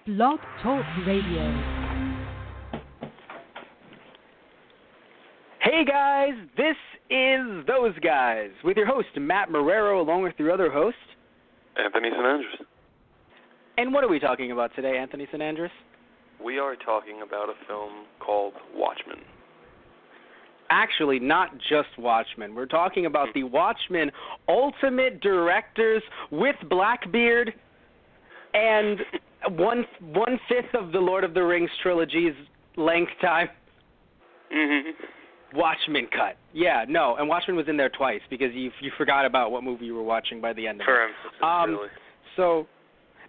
Blog Talk Radio. Hey guys, this is Those Guys with your host Matt Marrero along with your other host Anthony St. Andrews. And what are we talking about today, Anthony St. Andrews? We are talking about a film called Watchmen. Actually, not just Watchmen. We're talking about the Watchmen Ultimate Directors with Blackbeard and one-fifth of the Lord of the Rings trilogy's length time. Mm-hmm. Watchmen cut. Yeah, no, and Watchmen was in there twice because you forgot about what movie you were watching by the end of it. For emphasis, really. So,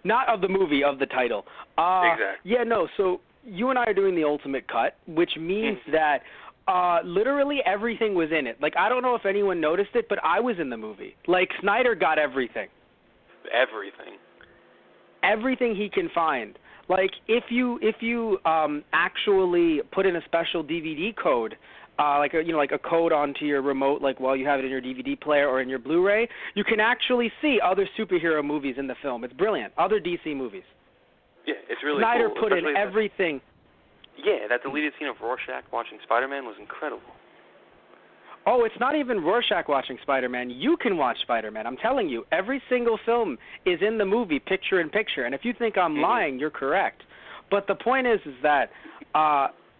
not of the movie, of the title. Exactly. Yeah, no, so you and I are doing the ultimate cut, which means that literally everything was in it. Like, I don't know if anyone noticed it, but I was in the movie. Like, Snyder got everything. Everything. Everything he can find. Like, if you actually put in a special DVD code, like a code onto your remote, like while you have it in your DVD player or in your Blu-ray, you can actually see other superhero movies in the film. It's brilliant. Other DC movies. Yeah, it's really Snyder cool. put in everything. Yeah, that deleted scene of Rorschach watching Spider-Man was incredible. Oh, it's not even Rorschach watching Spider-Man. You can watch Spider-Man. I'm telling you, every single film is in the movie, picture in picture. And if you think I'm lying, you're correct. But the point is that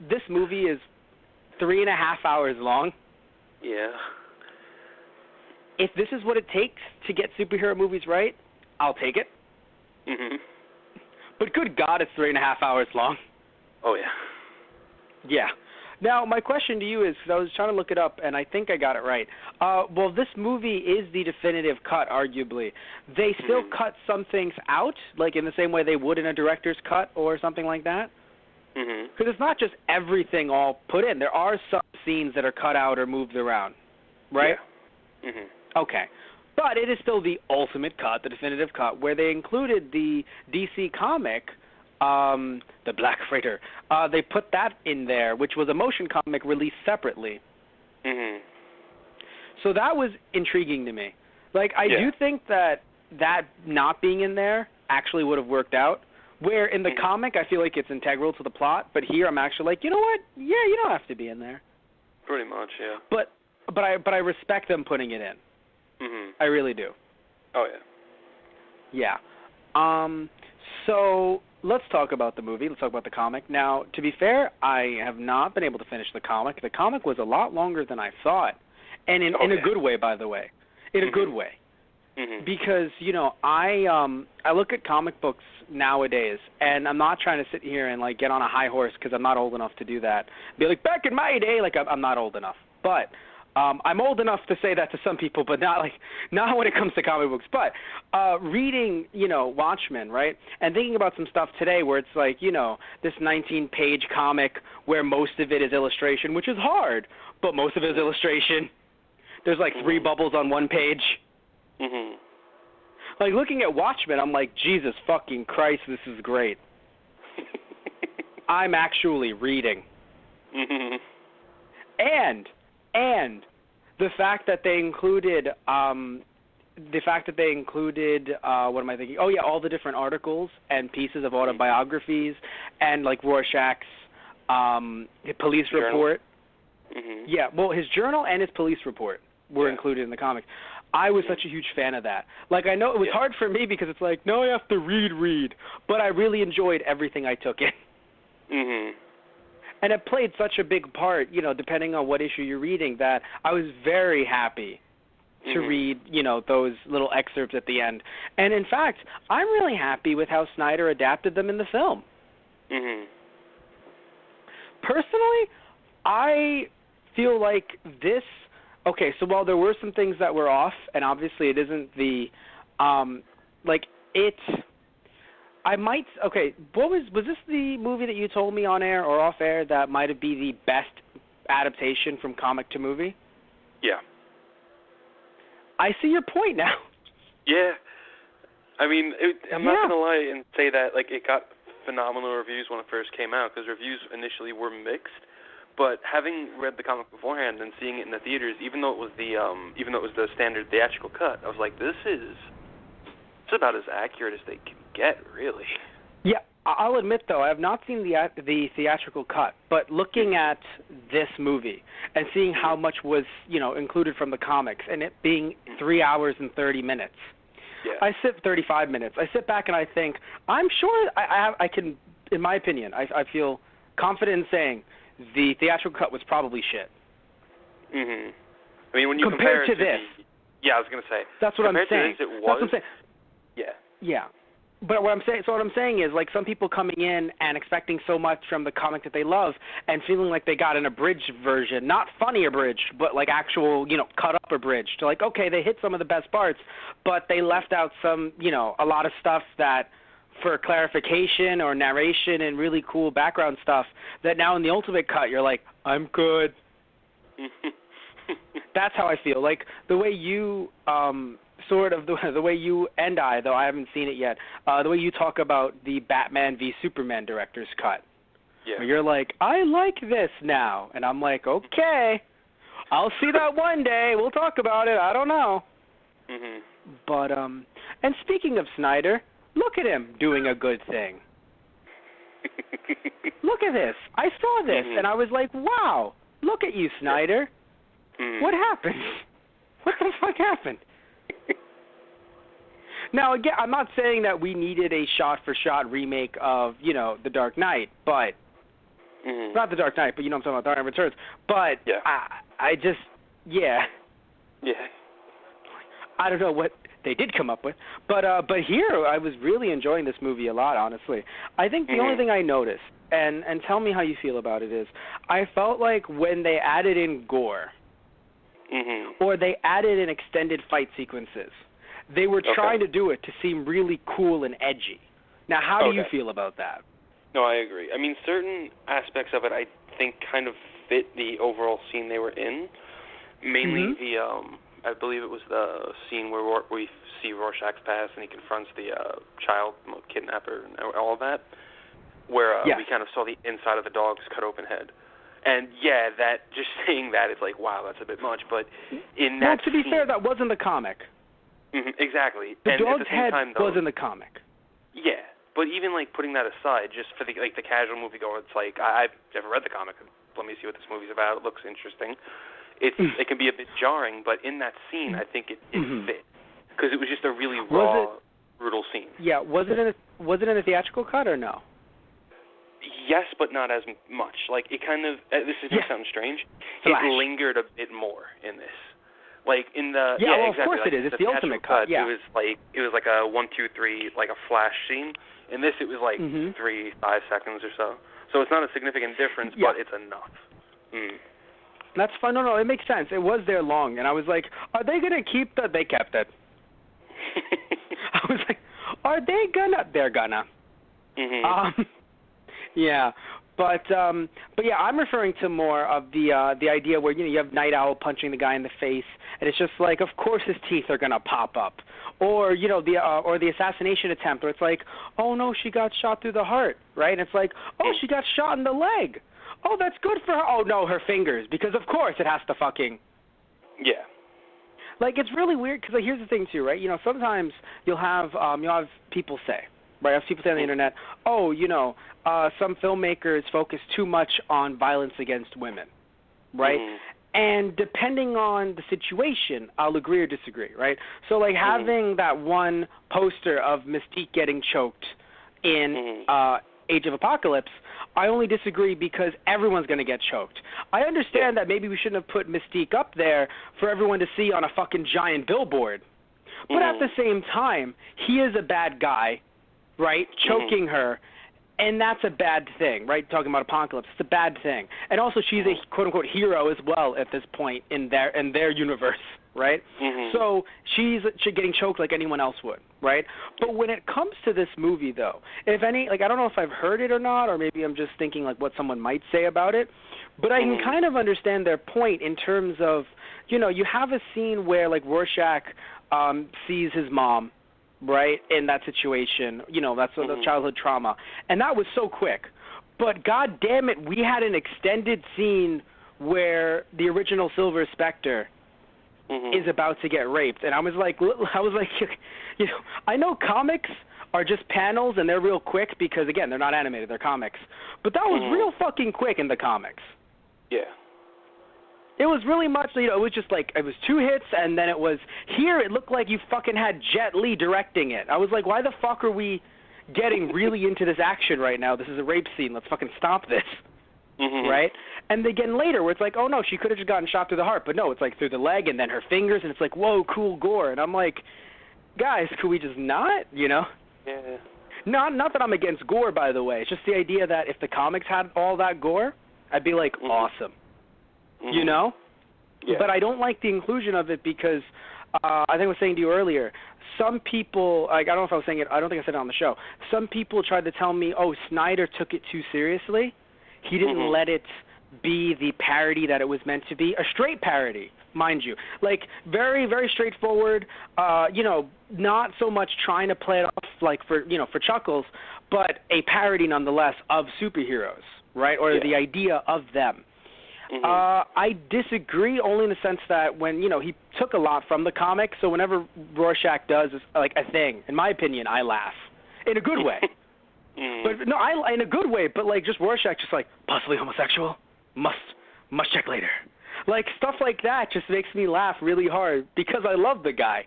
this movie is 3.5 hours long. Yeah. If this is what it takes to get superhero movies right, I'll take it. Mhm. But good God, it's 3.5 hours long. Oh, yeah. Yeah. Now, my question to you is, because I was trying to look it up, and I think I got it right. Well, this movie is the definitive cut, arguably. They still cut some things out, like in the same way they would in a director's cut or something like that? Because it's not just everything all put in. There are some scenes that are cut out or moved around, right? Yeah. Okay. But it is still the ultimate cut, the definitive cut, where they included the DC comic, the Black Freighter. They put that in there, which was a motion comic released separately. So that was intriguing to me. Like, I do think that not being in there actually would have worked out. Where in the comic, I feel like it's integral to the plot, but here I'm actually like, you know what? Yeah, you don't have to be in there. Pretty much, yeah. But I respect them putting it in. I really do. Oh, yeah. Yeah. So let's talk about the movie. Let's talk about the comic. Now, to be fair, I have not been able to finish the comic. The comic was a lot longer than I thought, and in a good way, by the way. In a good way. Because, I look at comic books nowadays, and I'm not trying to sit here and, like, get on a high horse because I'm not old enough to do that. Be like, back in my day, like, I'm not old enough. But I'm old enough to say that to some people, but not when it comes to comic books. But reading, Watchmen, right, and thinking about some stuff today where it's like, this 19-page comic where most of it is illustration, which is hard, but most of it is illustration. There's like 3 bubbles on one page. Like, looking at Watchmen, I'm like, Jesus fucking Christ, this is great. I'm actually reading. And the fact that they included, what am I thinking? Oh, yeah, all the different articles and pieces of autobiographies and, like, Rorschach's police report. Yeah, well, his journal and his police report were included in the comic. I was such a huge fan of that. Like, I know it was hard for me because it's like, no, I have to read. But I really enjoyed everything I took in. And it played such a big part, depending on what issue you're reading, that I was very happy to read, those little excerpts at the end. And, in fact, I'm really happy with how Snyder adapted them in the film. Personally, I feel like this... Okay, so while there were some things that were off, and obviously it isn't the, was this the movie that you told me on air or off air that might be the best adaptation from comic to movie? Yeah. I see your point now. Yeah. I mean, I'm not going to lie and say that, like, it got phenomenal reviews when it first came out, because reviews initially were mixed. But having read the comic beforehand and seeing it in the theaters, even though it was the standard theatrical cut, I was like, this is about as accurate as they can get, really. Yeah, I'll admit, though, I have not seen the theatrical cut, but looking at this movie and seeing how much was, included from the comics, and it being 3 hours and 30 minutes, 35 minutes. I sit back and I think, I'm sure I can, in my opinion, I feel confident in saying the theatrical cut was probably shit. Mhm. I mean, when you compare to this. I was going to say. That's what I'm saying. To this, it was. That's what I'm saying. Yeah. Yeah. But what I'm saying is, like, some people coming in and expecting so much from the comic that they love and feeling like they got an abridged version, not funny abridged, but like actual, cut up abridged. Like, okay, they hit some of the best parts, but they left out some, a lot of stuff that, for clarification or narration and really cool background stuff, that now in the ultimate cut you're like, I'm good. That's how I feel. Like, the way you the way you and I, though I haven't seen it yet, the way you talk about the Batman v Superman director's cut. Yeah. Where you're like, I like this now. And I'm like, okay, I'll see that one day. We'll talk about it. I don't know. Mhm. But, and speaking of Snyder, look at him doing a good thing. Look at this. I saw this, and I was like, wow, look at you, Snyder. What happened? What the fuck happened? Now, again, I'm not saying that we needed a shot-for-shot remake of, The Dark Knight, but not The Dark Knight, but I'm talking about Dark Knight Returns. But I just, Yeah. I don't know what they did come up with, but here I was really enjoying this movie a lot, honestly. I think the only thing I noticed, and tell me how you feel about it, is I felt like when they added in gore, or they added in extended fight sequences, they were trying to do it to seem really cool and edgy. Now, how do you feel about that? No, I agree. I mean, certain aspects of it I think kind of fit the overall scene they were in. Mainly the, I believe it was the scene where we see Rorschach's past and he confronts the child kidnapper and all of that, where we kind of saw the inside of the dog's cut open head. And, that just saying that, it's like, wow, that's a bit much. But in that to be scene, fair, that wasn't the comic. Exactly. The and dog's at the same head time, though, was in the comic. Yeah, but even putting that aside, just for the casual moviegoer, it's like I've never read the comic. Let me see what this movie's about. It looks interesting. It can be a bit jarring, but in that scene, I think it fit because it was just a really raw, brutal scene. Yeah, was it in the theatrical cut or no? Yes, but not as much. Like, it kind of this is going to sound strange. It lingered a bit more in this. Like in the well, exactly. Of course it is. It's the ultimate cut. Yeah. It was like a 1, 2, 3, like a flash scene. In this, it was like 3-5 seconds or so. So it's not a significant difference, but it's enough. That's fine. No, it makes sense. It was there long, and I was like, are they gonna keep that? They kept it. I was like, are they gonna? They're gonna. Yeah. But yeah, I'm referring to more of the idea where you have Night Owl punching the guy in the face, and it's just like, of course his teeth are gonna pop up, or the assassination attempt where it's like, oh no, she got shot through the heart, right? And it's like, oh, she got shot in the leg. Oh, that's good for her. Oh no, her fingers, because of course it has to fucking. Yeah. Like, it's really weird because here's the thing too, right? Sometimes you'll have people say. Right, I have people say on the internet, some filmmakers focus too much on violence against women, right? And depending on the situation, I'll agree or disagree, right? So, like, having that one poster of Mystique getting choked in Age of Apocalypse, I only disagree because everyone's going to get choked. I understand that maybe we shouldn't have put Mystique up there for everyone to see on a fucking giant billboard. But at the same time, he is a bad guy, right, choking her, and that's a bad thing, right, talking about Apocalypse. It's a bad thing. And also she's a quote-unquote hero as well at this point in their universe, right? So she's getting choked like anyone else would, right? But when it comes to this movie, though, I don't know if I've heard it or not, or maybe I'm just thinking like what someone might say about it, but I can kind of understand their point in terms of, you have a scene where like Rorschach sees his mom, right, in that situation, that's the childhood trauma. And that was so quick. But God damn it, we had an extended scene where the original Silver Spectre is about to get raped. And I was like, I know comics are just panels, and they're real quick because, again, they're not animated, they're comics. But that was real fucking quick in the comics. Yeah. It was really much, it was just like, it was 2 hits, and then it was, here it looked like you fucking had Jet Li directing it. I was like, why the fuck are we getting really into this action right now? This is a rape scene. Let's fucking stop this. Right? And again later where it's like, oh no, she could have just gotten shot through the heart, but no, it's like through the leg and then her fingers, and it's like, whoa, cool gore. And I'm like, guys, could we just not, Yeah. Not that I'm against gore, by the way. It's just the idea that if the comics had all that gore, I'd be like, awesome. Yeah. But I don't like the inclusion of it because I think I was saying to you earlier, some people, like, I don't know if I was saying it, I don't think I said it on the show. Some people tried to tell me, oh, Snyder took it too seriously. He didn't let it be the parody that it was meant to be. A straight parody, mind you. Like, very, very straightforward, not so much trying to play it off, like, for chuckles, but a parody nonetheless of superheroes, right, or the idea of them. I disagree only in the sense that when, he took a lot from the comic, so whenever Rorschach does, like, a thing, in my opinion, I laugh. In a good way. But no, in a good way, but like just Rorschach, just like possibly homosexual, must check later. Like stuff like that just makes me laugh really hard because I love the guy.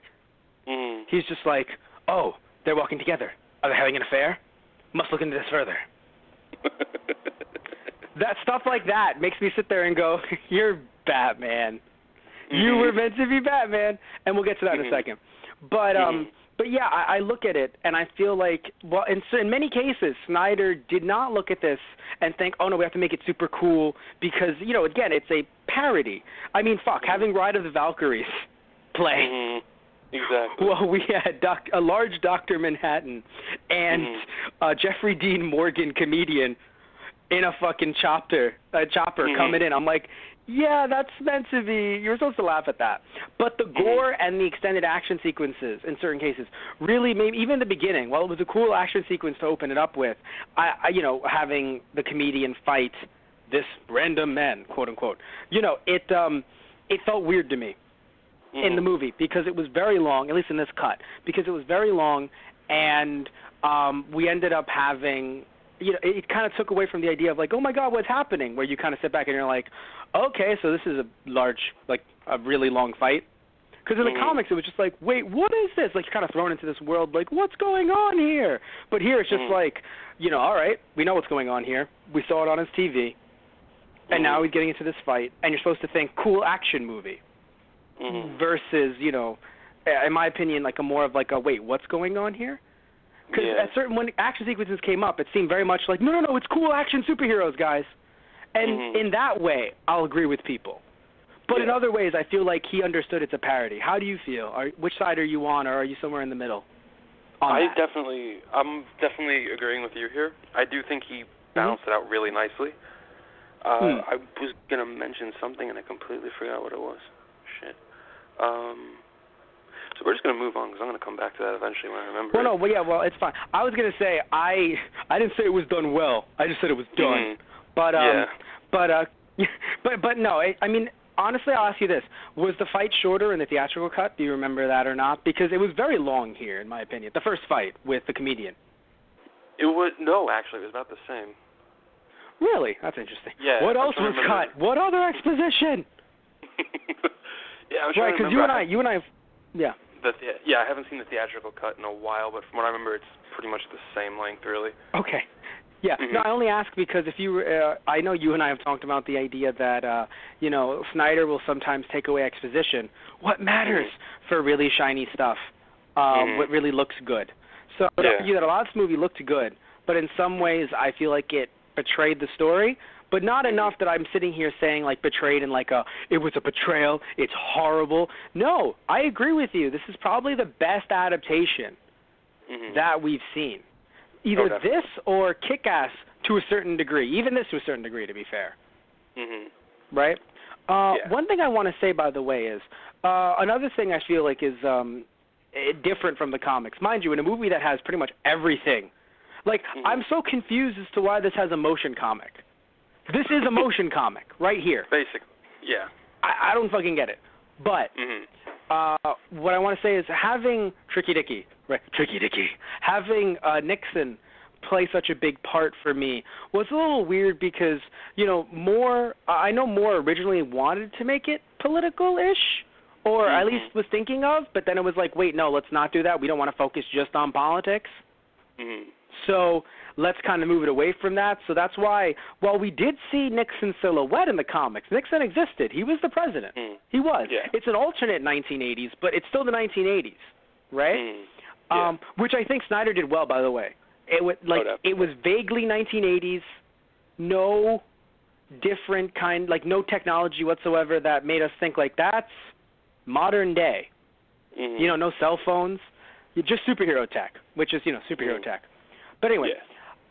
He's just like, oh, they're walking together. Are they having an affair? Must look into this further. That stuff like that makes me sit there and go, you're Batman. You were meant to be Batman, and we'll get to that in a second. But yeah, I look at it, and I feel like, well, in many cases, Snyder did not look at this and think, oh, no, we have to make it super cool because, again, it's a parody. I mean, fuck, having Ride of the Valkyries play. Exactly. Well, we had a large Dr. Manhattan and Jeffrey Dean Morgan comedian in a fucking chopper coming in. I'm like, yeah, that's meant to be. You're supposed to laugh at that. But the gore and the extended action sequences in certain cases really made, even in the beginning, while it was a cool action sequence to open it up with, having the comedian fight this random man, quote unquote, it felt weird to me in the movie because it was very long, at least in this cut, because it was very long, and we ended up having, it kind of took away from the idea of like, oh my God, what's happening? Where you kind of sit back and you're like, okay, so this is a really long fight. Because in the comics, it was just like, wait, what is this? Like, you're kind of thrown into this world, like, what's going on here? But here it's just like, all right, we know what's going on here. We saw it on his TV, and now he's getting into this fight, and you're supposed to think cool action movie versus, in my opinion, like a more of like a, wait, what's going on here? Because when action sequences came up, it seemed very much like, no, it's cool action superheroes, guys. And in that way, I'll agree with people. But in other ways, I feel like he understood it's a parody. How do you feel? Which side are you on, or are you somewhere in the middle? I'm definitely agreeing with you here. I do think he balanced it out really nicely. I was going to mention something, and I completely forgot what it was. Shit. So we're just going to move on because I'm going to come back to that eventually when I remember. Well, it's fine. I was going to say I didn't say it was done well. I just said it was done. But no. I mean, honestly, I'll ask you this: was the fight shorter in the theatrical cut? Do you remember that or not? Because it was very long here, in my opinion. The first fight with the comedian. Actually, it was about the same. Really? That's interesting. Yeah. What else was cut? What other exposition? Yeah, I was trying to remember. Because you and I, yeah. I haven't seen the theatrical cut in a while, but from what I remember, it's pretty much the same length, really. Okay. Yeah. No, I only ask because if you, I know you and I have talked about the idea that, Snyder will sometimes take away exposition. What matters for really shiny stuff? What really looks good? So I would argue that a lot of this movie looked good, but in some ways I feel like it betrayed the story, but not enough that I'm sitting here saying like betrayed and like it was a betrayal, it's horrible. No, I agree with you. This is probably the best adaptation that we've seen. Either this or Kick-Ass to a certain degree. Even this to a certain degree, to be fair. Right? One thing I want to say, by the way, is another thing I feel like is different from the comics. Mind you, in a movie that has pretty much everything. Like, I'm so confused as to why this has a motion comic. This is a motion comic right here. Basically, yeah. I don't fucking get it. But what I want to say is having having Nixon play such a big part for me was a little weird because, I know Moore originally wanted to make it political-ish, or at least was thinking of, but then it was like, wait, no, let's not do that. We don't want to focus just on politics. Mm-hmm. So let's kind of move it away from that. So that's why, while we did see Nixon's silhouette in the comics, Nixon existed. He was the president. He was. Yeah. It's an alternate 1980s, but it's still the 1980s, right? Yeah. Which I think Snyder did well, by the way. It was vaguely 1980s, no different kind, no technology whatsoever that made us think that's modern day. Mm-hmm. No cell phones, just superhero tech, which is superhero tech. But anyway,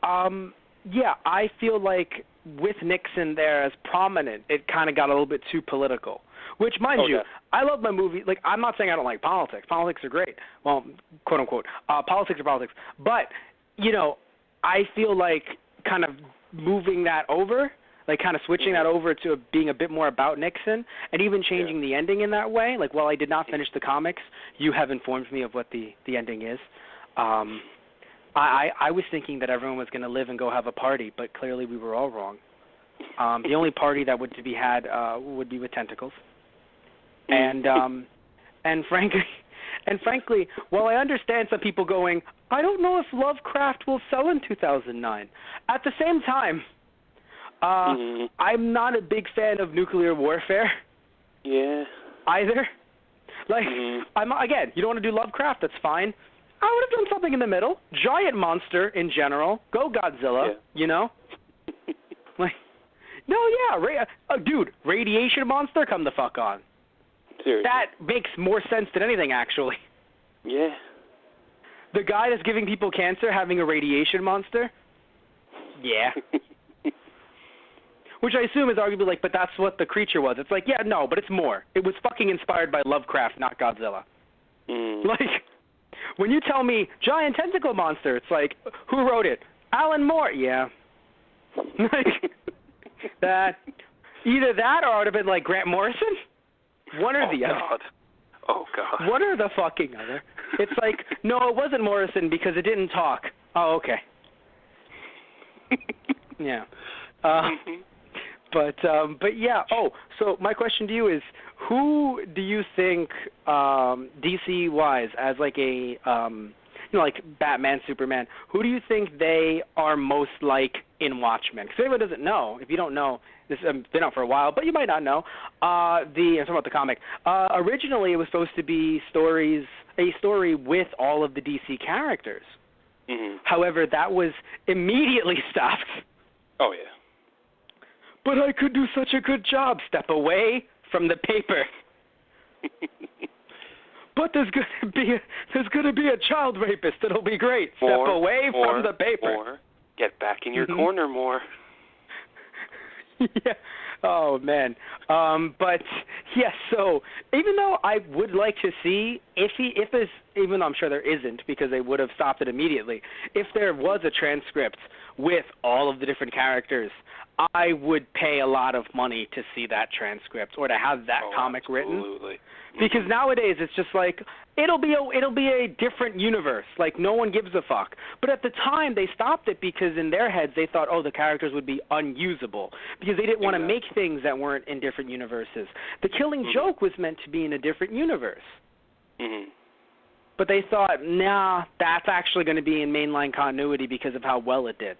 I feel like with Nixon there as prominent, it kind of got a little bit too political. Which, mind you, I love my movie. I'm not saying I don't like politics. Politics are great. Well, quote unquote, politics are politics. But I feel like kind of moving that over, kind of switching that over to being a bit more about Nixon, and even changing the ending in that way. While I did not finish the comics, you have informed me of what the ending is. I was thinking that everyone was going to live and go have a party, but clearly we were all wrong. The only party that would to be had would be with tentacles. And frankly, while I understand some people going, I don't know if Lovecraft will sell in 2009. At the same time, I'm not a big fan of nuclear warfare. Yeah. Either. Again, you don't want to do Lovecraft, that's fine. I would have done something in the middle. Giant monster in general. Go Godzilla, dude, radiation monster, come the fuck on. Seriously. That makes more sense than anything, actually. Yeah. The guy that's giving people cancer having a radiation monster? Yeah. Which I assume is arguably but that's what the creature was. It's but it's more. It was fucking inspired by Lovecraft, not Godzilla. When you tell me giant tentacle monster, it's who wrote it? Alan Moore. Yeah. That. Either that or it would have been Grant Morrison. One or the other. God. Oh, God. One or the fucking other. It's no, it wasn't Morrison because it didn't talk. Oh, okay. Yeah. But yeah. Oh, so my question to you is, who do you think, DC-wise, as a, Batman, Superman, who do you think they are most like in Watchmen? Because everyone doesn't know. If you don't know, this has been out for a while, but you might not know. I'm talking about the comic. Originally, it was supposed to be a story with all of the DC characters. Mm-hmm. However, that was immediately stopped. Oh, yeah. But I could do such a good job. Step away from the paper. But there's gonna be a child rapist. It'll be great. Step away from the paper. More. Get back in your corner more. Yeah. Oh man. But yeah. So even though I would like to see if there's, even though I'm sure there isn't because they would have stopped it immediately. If there was a transcript with all of the different characters, I would pay a lot of money to see that transcript or to have that comic written. Absolutely. Because nowadays it's just it'll be a different universe. No one gives a fuck. But at the time they stopped it because in their heads they thought, the characters would be unusable because they didn't want to make things that weren't in different universes. The Killing Joke was meant to be in a different universe. Mm-hmm. But they thought, nah, that's actually going to be in mainline continuity because of how well it did.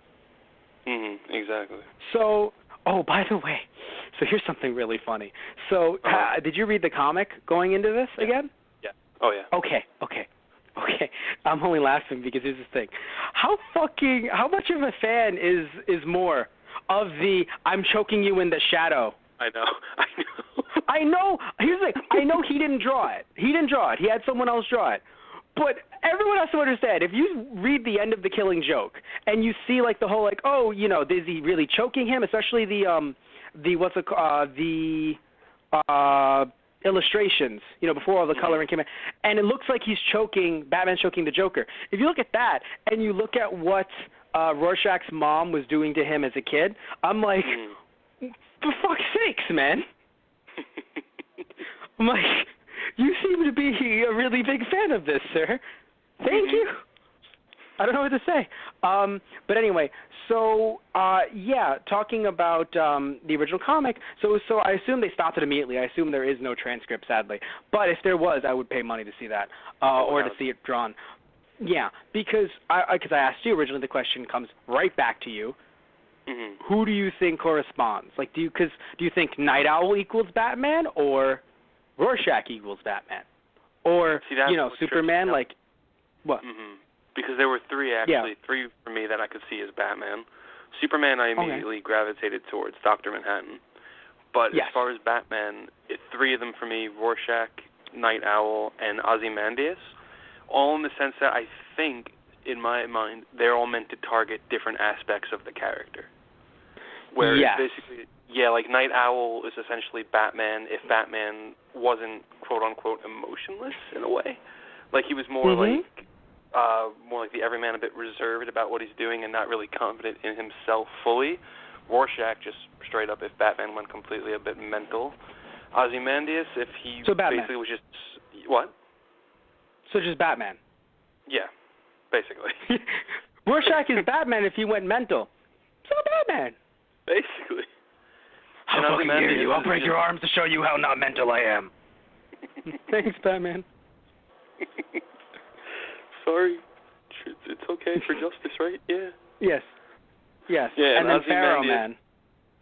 Mm-hmm. Exactly. So, by the way, so here's something really funny. So, did you read the comic going into this again? Yeah. Oh, yeah. Okay. I'm only laughing because here's the thing. How much of a fan is Moore of the I'm choking you in the shadow? I know. I know. Here's the thing. I know he didn't draw it. He had someone else draw it. But everyone has to understand, if you read the end of The Killing Joke and you see the whole is he really choking him? Especially the illustrations, before all the coloring came in, and it looks like Batman's choking the Joker. If you look at that and you look at what Rorschach's mom was doing to him as a kid, I'm like, for fuck's sakes, man. I'm like, You seem to be a really big fan of this, sir. Thank you. I don't know what to say. But anyway, so, talking about the original comic, so I assume they stopped it immediately. I assume there is no transcript, sadly. But if there was, I would pay money to see that, or to see it drawn. Yeah, because I asked you originally, the question comes right back to you. Mm-hmm. Who do you think corresponds? Like, do you think Night Owl equals Batman, or Rorschach equals Batman, or Superman? Like, what? Mm-hmm. Because there were three for me that I could see as Batman. Superman, I immediately gravitated towards Dr. Manhattan. But as far as Batman, three of them for me: Rorschach, Night Owl, and Ozymandias. All in the sense that I think, in my mind, they're all meant to target different aspects of the character. Where basically, like Night Owl is essentially Batman if Batman wasn't quote unquote emotionless in a way. Like he was more like the everyman, a bit reserved about what he's doing and not really confident in himself fully. Rorschach just straight up if Batman went completely a bit mental. Ozymandias if he basically was just what? So just Batman. Yeah, basically. Rorschach is Batman if he went mental. So Batman. Basically. How fucking dare you? I'll break your arms to show you how not mental I am. Thanks, Batman. Sorry. It's okay for justice, right? Yeah. Yes. Yeah, and then Pharaoh Man.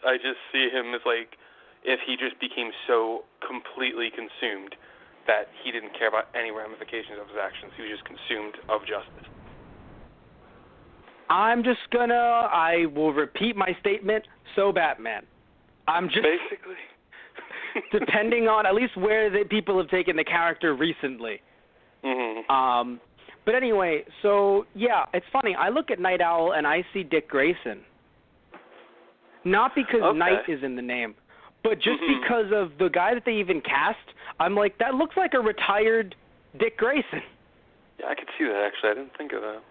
I just see him as like if he just became so completely consumed that he didn't care about any ramifications of his actions. He was just consumed of justice. I will repeat my statement, so Batman. I'm just... Basically. depending on at least where the people have taken the character recently. Mm-hmm. But anyway, so, it's funny. I look at Night Owl and I see Dick Grayson. Not because Night is in the name, but just because of the guy that they even cast. I'm like, that looks like a retired Dick Grayson. Yeah, I could see that, actually. I didn't think of that.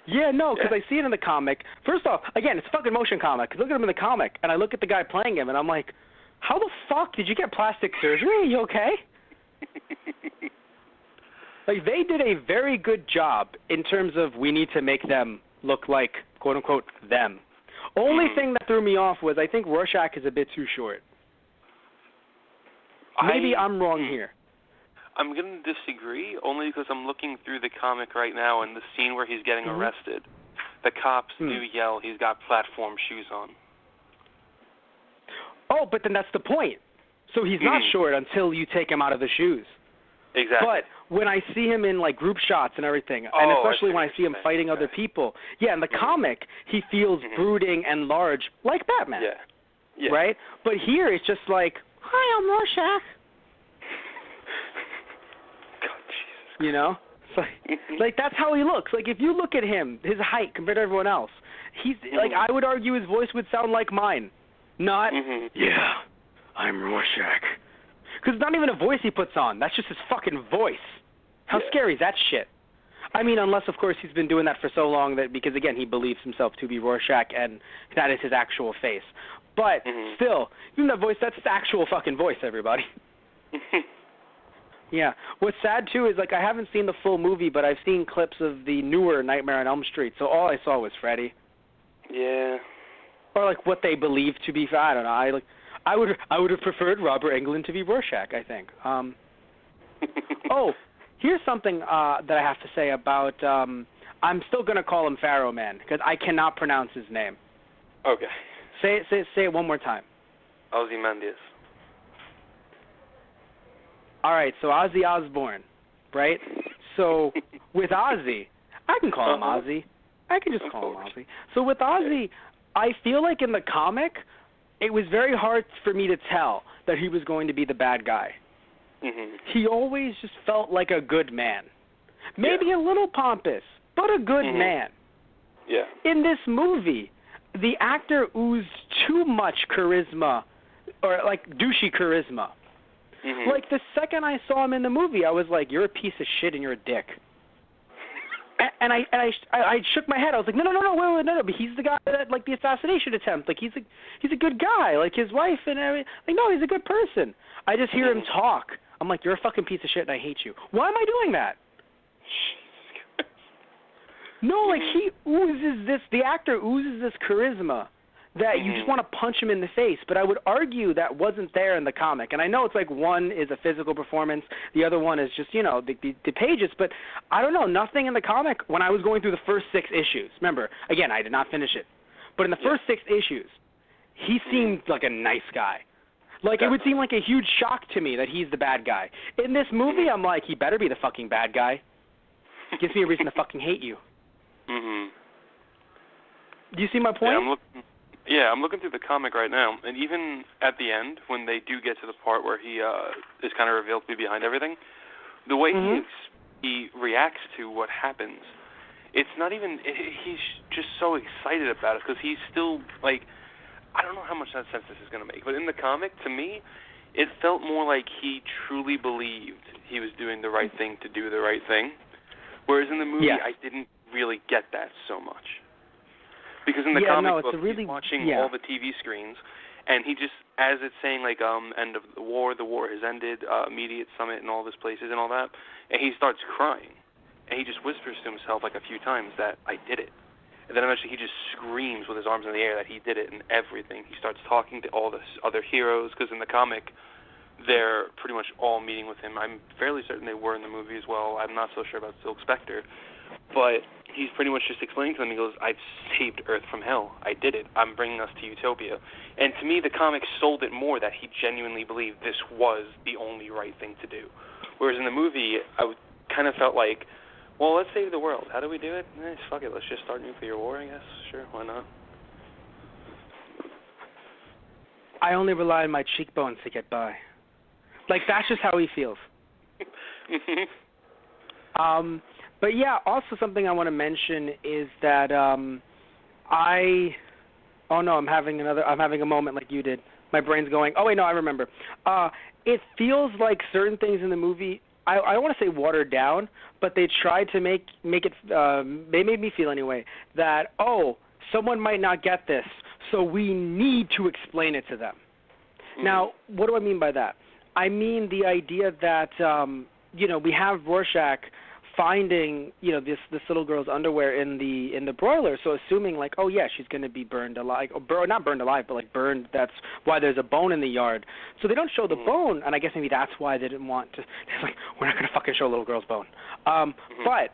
Yeah, no, because I see it in the comic. First off, again, it's a fucking motion comic. Look at him in the comic, and I look at the guy playing him, and I'm like, how the fuck did you get plastic surgery? Are you okay? Like, they did a very good job in terms of we need to make them look like, quote-unquote, them. Only thing that threw me off was I think Rorschach is a bit too short. Maybe I'm wrong here. I'm going to disagree, only because I'm looking through the comic right now, and the scene where he's getting arrested, the cops do yell he's got platform shoes on. Oh, but then that's the point. So he's not short until you take him out of the shoes. Exactly. But when I see him in, like, group shots and everything, and especially when I see him fighting other people, in the comic, he feels brooding and large, like Batman. Yeah. Right? But here, it's just like, hi, I'm Rorschach. You know? It's like that's how he looks. Like, if you look at him, his height compared to everyone else, he's, like, I would argue his voice would sound like mine. Not, I'm Rorschach. Because it's not even a voice he puts on. That's just his fucking voice. How scary is that shit? I mean, unless, of course, he's been doing that for so long that, because, again, he believes himself to be Rorschach, and that is his actual face. But, still, even that voice, that's his actual fucking voice, everybody. Yeah. What's sad, too, is, like, I haven't seen the full movie, but I've seen clips of the newer Nightmare on Elm Street, so all I saw was Freddy. Yeah. Or, like, what they believe to be, I don't know. I would have preferred Robert Englund to be Rorschach, I think. Here's something that I have to say about, I'm still going to call him Pharaoh Man, because I cannot pronounce his name. Okay. Say it one more time. Ozymandias. All right, so Ozzy Osbourne, right? So with Ozzy, I can call him Ozzy. I can just call him Ozzy. So with Ozzy, I feel like in the comic, it was very hard for me to tell that he was going to be the bad guy. He always just felt like a good man. Maybe a little pompous, but a good man. Yeah. In this movie, the actor oozed too much charisma, or like douchey charisma. Like, the second I saw him in the movie, I was like, you're a piece of shit and you're a dick. And I shook my head. I was like, no, wait, but he's the guy that, like, the assassination attempt. Like, he's a good guy. Like, his wife and everything. Like, no, he's a good person. I just hear him talk. I'm like, you're a fucking piece of shit and I hate you. Why am I doing that? No, like, he oozes this, the actor oozes this charisma that you just want to punch him in the face. But I would argue that wasn't there in the comic. And I know it's like one is a physical performance, the other one is just, the pages. But I don't know, nothing in the comic when I was going through the first 6 issues. Remember, again, I did not finish it. But in the first 6 issues, he seemed like a nice guy. Like, it would seem like a huge shock to me that he's the bad guy. In this movie, I'm like, he better be the fucking bad guy. Gives me a reason to fucking hate you. Do you see my point? I'm looking through the comic right now, and even at the end, when they do get to the part where he is kind of revealed to be behind everything, the way he reacts to what happens, it's not even, he's just so excited about it, because he's still, like, I don't know how much sense this is going to make, but in the comic, to me, it felt more like he truly believed he was doing the right thing to do the right thing, whereas in the movie, I didn't really get that so much. Because in the comic book, he's watching all the TV screens, and he just, as it's saying, like, end of the war has ended, immediate summit and all these places and all that, and he starts crying. And he just whispers to himself, like, a few times that, I did it. And then eventually he just screams with his arms in the air that he did it and everything. He starts talking to all the other heroes, because in the comic, they're pretty much all meeting with him. I'm fairly certain they were in the movie as well. I'm not so sure about Silk Spectre. But he's pretty much just explaining to them, he goes, I've saved Earth from hell. I did it. I'm bringing us to utopia. And to me, the comic sold it more that he genuinely believed this was the only right thing to do. Whereas in the movie, I kind of felt like, well, let's save the world. How do we do it? Fuck it. Let's just start nuclear war, I guess. Sure, why not? I only rely on my cheekbones to get by. Like, that's just how he feels. But yeah, also something I want to mention is that I'm having a moment like you did. My brain's going, oh wait, no, I remember. It feels like certain things in the movie, I don't want to say watered down, but they tried to make it, they made me feel anyway, that, someone might not get this, so we need to explain it to them. Now, what do I mean by that? I mean the idea that, we have Rorschach finding, this little girl's underwear in the broiler, so assuming like, oh yeah, she's going to be burned alive, or not burned alive, but like burned, that's why there's a bone in the yard. So they don't show the bone, and I guess maybe that's why they didn't want to, it's like, we're not going to fucking show a little girl's bone. But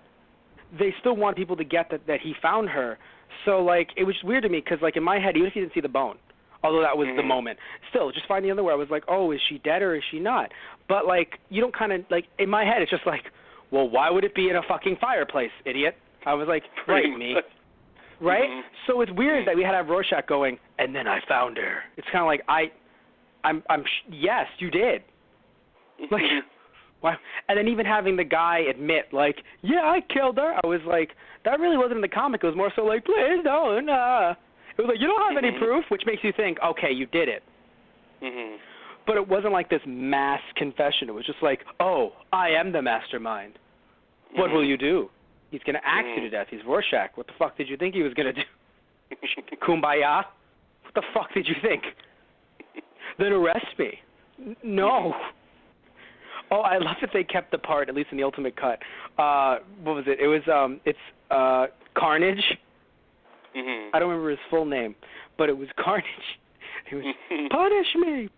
they still want people to get that he found her. So like, it was weird to me, because like in my head, even if you didn't see the bone, although that was the moment, still, just finding the underwear, I was like, oh, is she dead or is she not? But like, you don't kind of, like, in my head, it's just like, well, why would it be in a fucking fireplace, idiot? I was like, right, me. Right? So it's weird that we had to have Rorschach going, and then I found her. It's kind of like, yes, you did. Like, why? And then even having the guy admit, like, yeah, I killed her. I was like, that really wasn't in the comic. It was more so like, please don't. It was like, you don't have any proof, which makes you think, okay, you did it. But it wasn't like this mass confession. It was just like, oh, I am the mastermind. What will you do? He's going to axe you to death. He's Rorschach. What the fuck did you think he was going to do? Kumbaya? What the fuck did you think? Then arrest me. No. Oh, I love that they kept the part, at least in the Ultimate Cut. What was it? It was, Carnage. I don't remember his full name, but it was Carnage. He was, punish me.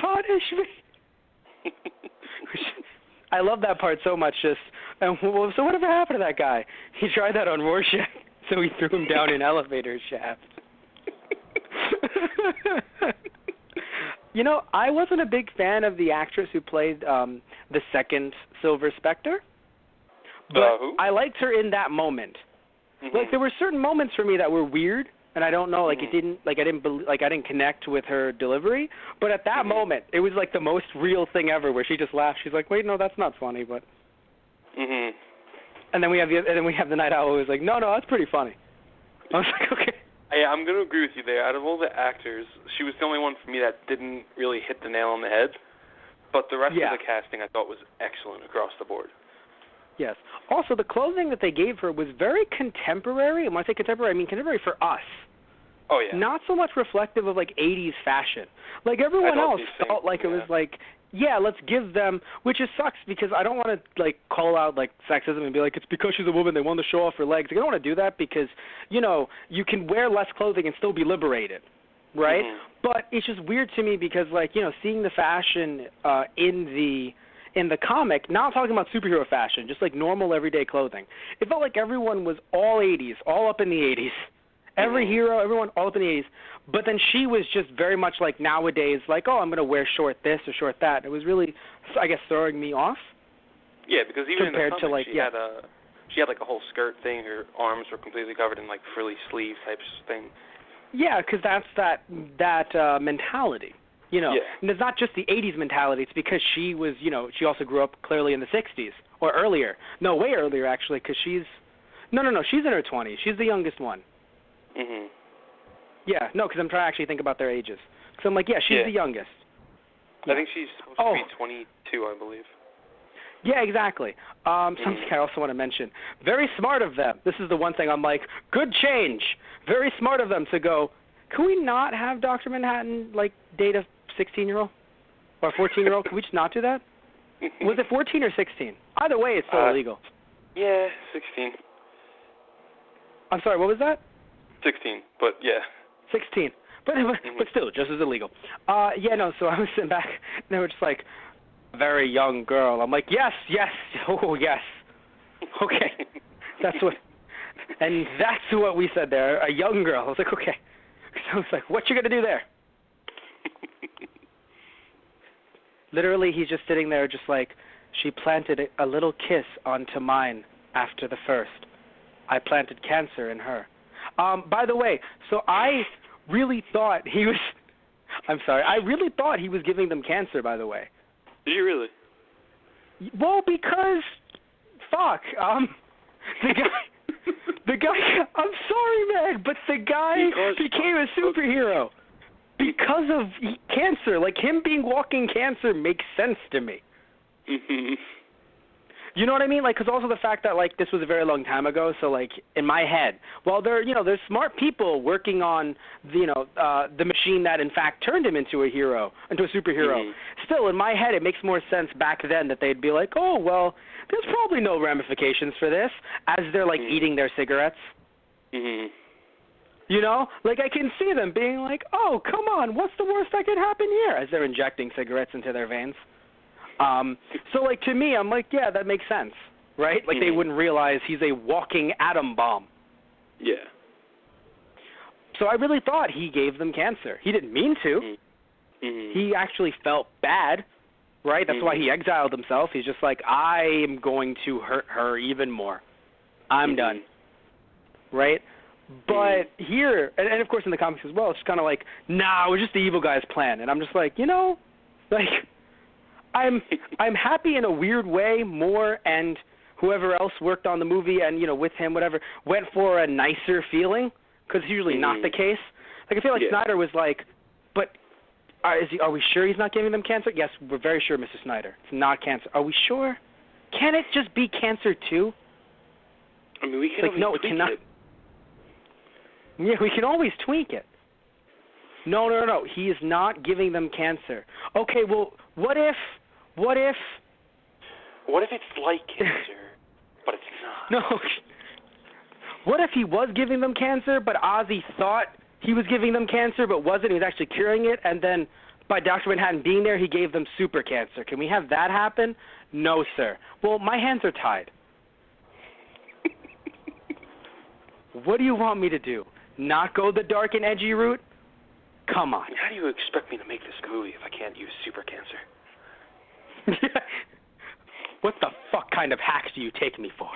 I love that part so much. So whatever happened to that guy? He tried that on Rorschach, so he threw him down an elevator shaft. I wasn't a big fan of the actress who played the second Silver Spectre, but I liked her in that moment. Like, there were certain moments for me that were weird, and I don't know, like, I didn't connect with her delivery, but at that moment, it was like the most real thing ever, where she just laughed. She's like, wait, no, that's not funny, but. And then we have the Night Owl who was like, no, that's pretty funny. I was like, okay. Yeah, I'm going to agree with you there. Out of all the actors, she was the only one for me that didn't really hit the nail on the head, but the rest of the casting I thought was excellent across the board. Yes. Also, the clothing that they gave her was very contemporary. And when I say contemporary, I mean contemporary for us. Oh, yeah. Not so much reflective of, like, 80s fashion. Like, everyone else felt like it was, like, yeah, let's give them, which is sucks because I don't want to like call out like sexism and be like it's because she's a woman they want to show off her legs. I don't want to do that because you can wear less clothing and still be liberated, right? Mm-hmm. But it's just weird to me because like seeing the fashion in the comic, not talking about superhero fashion, just like normal everyday clothing. It felt like everyone was all 80s, all up in the 80s. Every hero, everyone all up in the 80s. But then she was just very much like nowadays, like, oh, I'm going to wear short this or short that. It was really, I guess, throwing me off. Yeah, because even compared in the comic, to like, she had like a whole skirt thing. Her arms were completely covered in like frilly sleeves type thing. Yeah, because that's that mentality. Yeah. And it's not just the 80s mentality. It's because she was, she also grew up clearly in the 60s or earlier. No, way earlier actually, because she's in her 20s. She's the youngest one. Mhm. Yeah, no, because I'm trying to actually think about their ages. So I'm like, yeah, she's the youngest. I think she's supposed to be 22, I believe. Yeah, exactly. Something I also want to mention. Very smart of them. This is the one thing I'm like, good change. Very smart of them to go, can we not have Dr. Manhattan, like, date a 16-year-old or a 14-year-old? Can we just not do that? Was it 14 or 16? Either way, it's still illegal. Yeah, 16. I'm sorry, what was that? 16, but yeah. 16. But still, just as illegal. So I was sitting back, and they were just like, very young girl. I'm like, yes, oh, yes. Okay. That's what we said there, a young girl. I was like, okay. So I was like, what you going to do there? Literally, he's just sitting there just like, she planted a little kiss onto mine after the first. I planted cancer in her. By the way, so I really thought he was giving them cancer, by the way. Did you really? Well, because, fuck, the guy, I'm sorry, man, but the guy became a superhero because of cancer. Like, him being walking cancer makes sense to me. Mm-hmm. You know what I mean? Like, because also the fact that, like, this was a very long time ago, so, like, in my head, well, there's smart people working on, the machine that, in fact, turned him into a superhero. Mm-hmm. Still, in my head, it makes more sense back then that they'd be like, oh, well, there's probably no ramifications for this, as they're, like, eating their cigarettes. Mm-hmm. Like, I can see them being like, oh, come on, what's the worst that could happen here, as they're injecting cigarettes into their veins. So, like, to me, I'm like, yeah, that makes sense, right? Like, they wouldn't realize he's a walking atom bomb. Yeah. So I really thought he gave them cancer. He didn't mean to. Mm-hmm. He actually felt bad, right? That's why he exiled himself. He's just like, I am going to hurt her even more. I'm done, right? But here, and of course in the comics as well, it's kind of like, nah, it was just the evil guy's plan. And I'm just like, like... I'm happy in a weird way more, and whoever else worked on the movie and, with him, whatever, went for a nicer feeling, because it's usually not the case. Like, I feel like Snyder was like, but are we sure he's not giving them cancer? Yes, we're very sure, Mr. Snyder. It's not cancer. Are we sure? Can it just be cancer, too? I mean, we can always tweak it. Yeah, we can always tweak it. No. He is not giving them cancer. Okay, well, what if it's like cancer, but it's not? No. What if he was giving them cancer, but Ozzy thought he was giving them cancer, but wasn't? He was actually curing it, and then by Dr. Manhattan being there, he gave them super cancer. Can we have that happen? No, sir. Well, my hands are tied. What do you want me to do? Not go the dark and edgy route? Come on. How do you expect me to make this movie if I can't use super cancer? What the fuck kind of hacks do you take me for?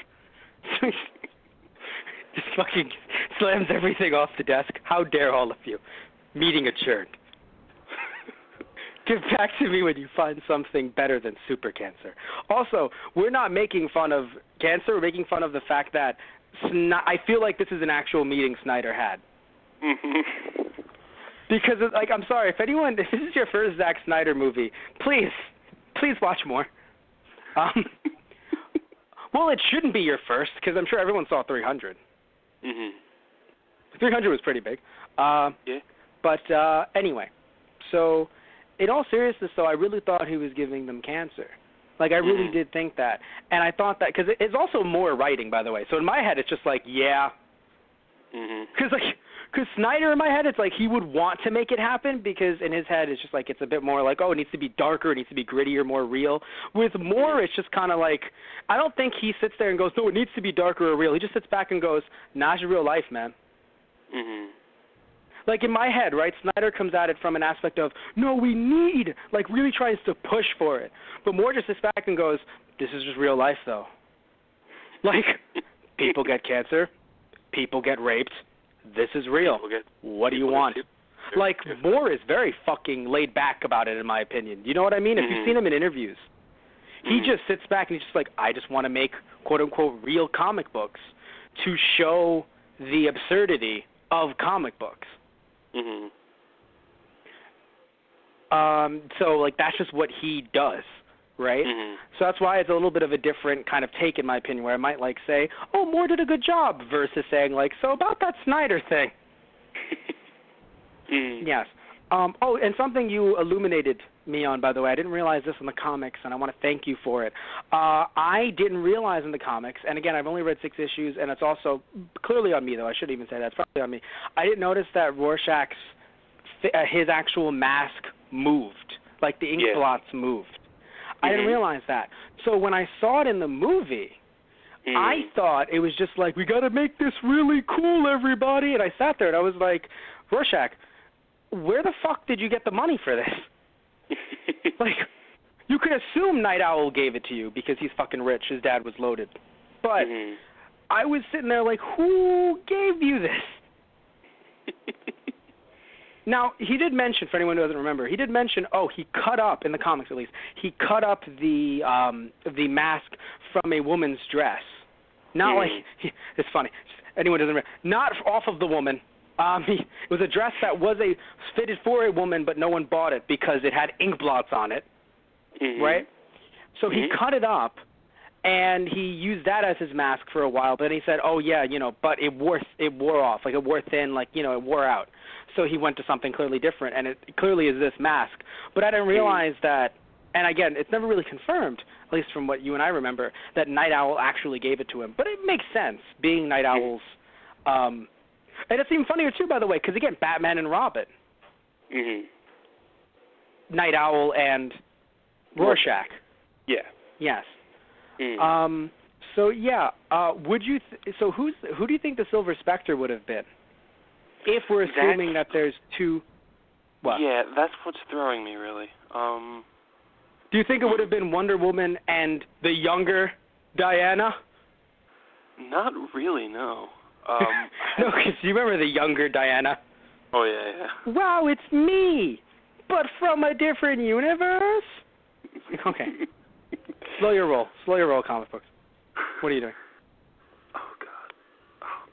Just fucking slams everything off the desk. How dare all of you? Meeting adjourned. Get back to me when you find something better than super cancer. Also, we're not making fun of cancer. We're making fun of the fact that I feel like this is an actual meeting Snyder had. Mm-hmm. Because, like, I'm sorry, if this is your first Zack Snyder movie, please watch more. Well, it shouldn't be your first, because I'm sure everyone saw 300. Mm-hmm. 300 was pretty big. Yeah. But anyway, so in all seriousness, though, I really thought he was giving them cancer. Like, I really did think that. And I thought that, because it's also more writing, by the way. So in my head, it's just like, yeah. Because Snyder, in my head, it's like he would want to make it happen, because in his head, it's just like, it's a bit more like, oh, it needs to be darker, it needs to be grittier, more real. With Moore, it's just kind of like, I don't think he sits there and goes, no, it needs to be darker or real. He just sits back and goes, nah, it's your real life, man. Like, in my head, right, Snyder comes at it from an aspect of, no, we need, like, really tries to push for it. But Moore just sits back and goes, this is just real life, though. Like, people get cancer, people get raped, this is real. What do you want? Like, Moore is very fucking laid back about it, in my opinion. You know what I mean? If you've seen him in interviews, he just sits back and he's just like, I just want to make, quote-unquote, real comic books to show the absurdity of comic books. So, like, that's just what he does, right? So that's why it's a little bit of a different kind of take, in my opinion, where I might, like, say, oh, Moore did a good job, versus saying, like, so about that Snyder thing. Yes. Oh, and something you illuminated me on, by the way, I didn't realize this in the comics, and I want to thank you for it. I didn't realize in the comics, and again, I've only read 6 issues, and it's also clearly on me, though. I shouldn't even say that. It's probably on me. I didn't notice that Rorschach's, his actual mask moved, like the ink blots moved. I didn't realize that. So when I saw it in the movie, I thought it was just like, we got to make this really cool, everybody. And I sat there and I was like, Rorschach, where the fuck did you get the money for this? Like, you could assume Night Owl gave it to you because he's fucking rich. His dad was loaded. But I was sitting there like, who gave you this? Now, he did mention, for anyone who doesn't remember, he did mention, he cut up, in the comics at least, he cut up the mask from a woman's dress. Not like, it's funny, anyone doesn't remember, not off of the woman. It was a dress that was fitted for a woman, but no one bought it because it had ink blots on it, right? So he cut it up, and he used that as his mask for a while, but then he said, but it wore off, like it wore thin, like, it wore out. So he went to something clearly different, and it clearly is this mask. But I didn't realize that, and again, it's never really confirmed, at least from what you and I remember, that Night Owl actually gave it to him. But it makes sense, being Night Owl's, and it's even funnier, too, by the way, because, again, Batman and Robin. Night Owl and Rorschach. Yeah. Yes. So, yeah, who do you think the Silver Spectre would have been? If we're assuming that there's 2, what? Yeah, that's what's throwing me, really. Do you think it would have been Wonder Woman and the younger Diana? Not really, no. No, because you remember the younger Diana? Oh, yeah. Wow, it's me, but from a different universe? Okay. Slow your roll, comic books. What are you doing? Oh,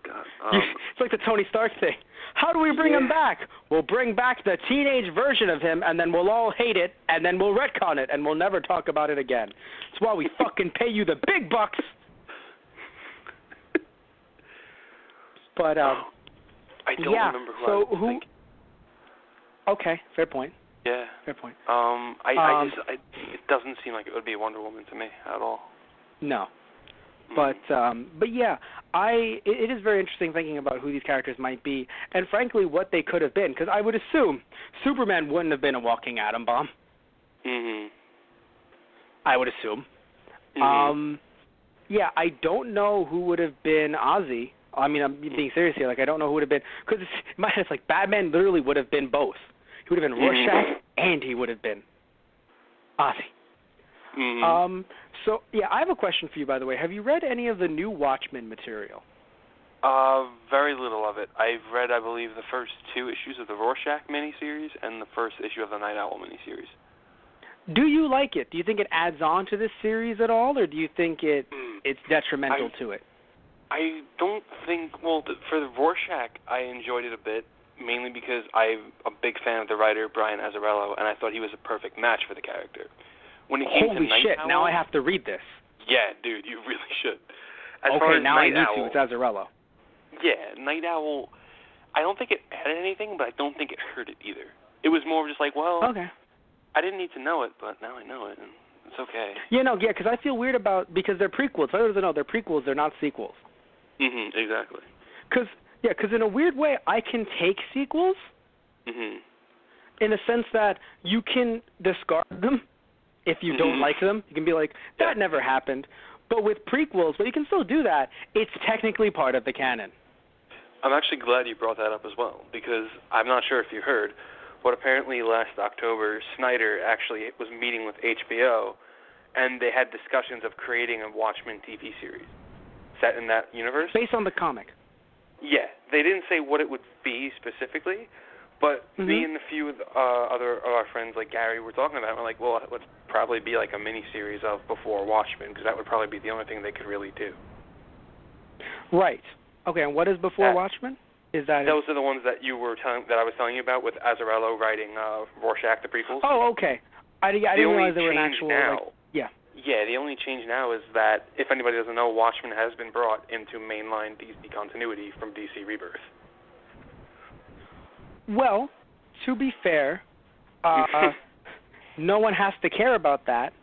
God. It's like the Tony Stark thing. How do we bring him back? We'll bring back the teenage version of him, and then we'll all hate it, and then we'll retcon it, and we'll never talk about it again. That's why we fucking pay you the big bucks. But, I don't remember who I was thinking. Okay, fair point. Yeah. Fair point. It doesn't seem like it would be Wonder Woman to me at all. No. But yeah, it is very interesting thinking about who these characters might be, and frankly, what they could have been. Because I would assume Superman wouldn't have been a walking atom bomb. I would assume. Yeah, I don't know who would have been Ozzy. I mean, I'm being serious here. Like, I don't know who would have been, because in my head, it's like Batman literally would have been both. He would have been Rorschach, and he would have been Ozzy. So, yeah, I have a question for you, by the way. Have you read any of the new Watchmen material? Very little of it. I've read, I believe, the first 2 issues of the Rorschach miniseries and the first issue of the Night Owl miniseries. Do you like it? Do you think it adds on to this series at all, or do you think it's detrimental to it? I don't think, for the Rorschach, I enjoyed it a bit, mainly because I'm a big fan of the writer, Brian Azzarello, and I thought he was a perfect match for the character. When it came to Night shit, Owl, now I have to read this. Yeah, dude, you really should. Now I need to. It's Azzarello. Yeah, Night Owl, I don't think it added anything, but I don't think it hurt it either. It was more of just like, I didn't need to know it, but now I know it, and it's okay. Because I feel weird because they're prequels. I don't know, they're prequels, they're not sequels. Exactly. Because in a weird way, I can take sequels in a sense that you can discard them if you don't like them. You can be like, that never happened. But with prequels, you can still do that. It's technically part of the canon. I'm actually glad you brought that up as well, because I'm not sure if you heard, but apparently last October, Snyder actually was meeting with HBO, and they had discussions of creating a Watchmen TV series set in that universe. Based on the comic. Yeah. They didn't say what it would be specifically, but me and a few other of our friends, like Gary, were talking about it. We're like, well, it would probably be like a mini-series of before Watchmen, because that would probably be the only thing they could really do. Right. Okay, and what is before Watchmen? Those are the ones that I was telling you about, with Azzarello writing Rorschach, the prequels. Oh, okay. I didn't realize there were an actual... Yeah, the only change now is that, if anybody doesn't know, Watchmen has been brought into mainline DC continuity from DC Rebirth. Well, to be fair, no one has to care about that.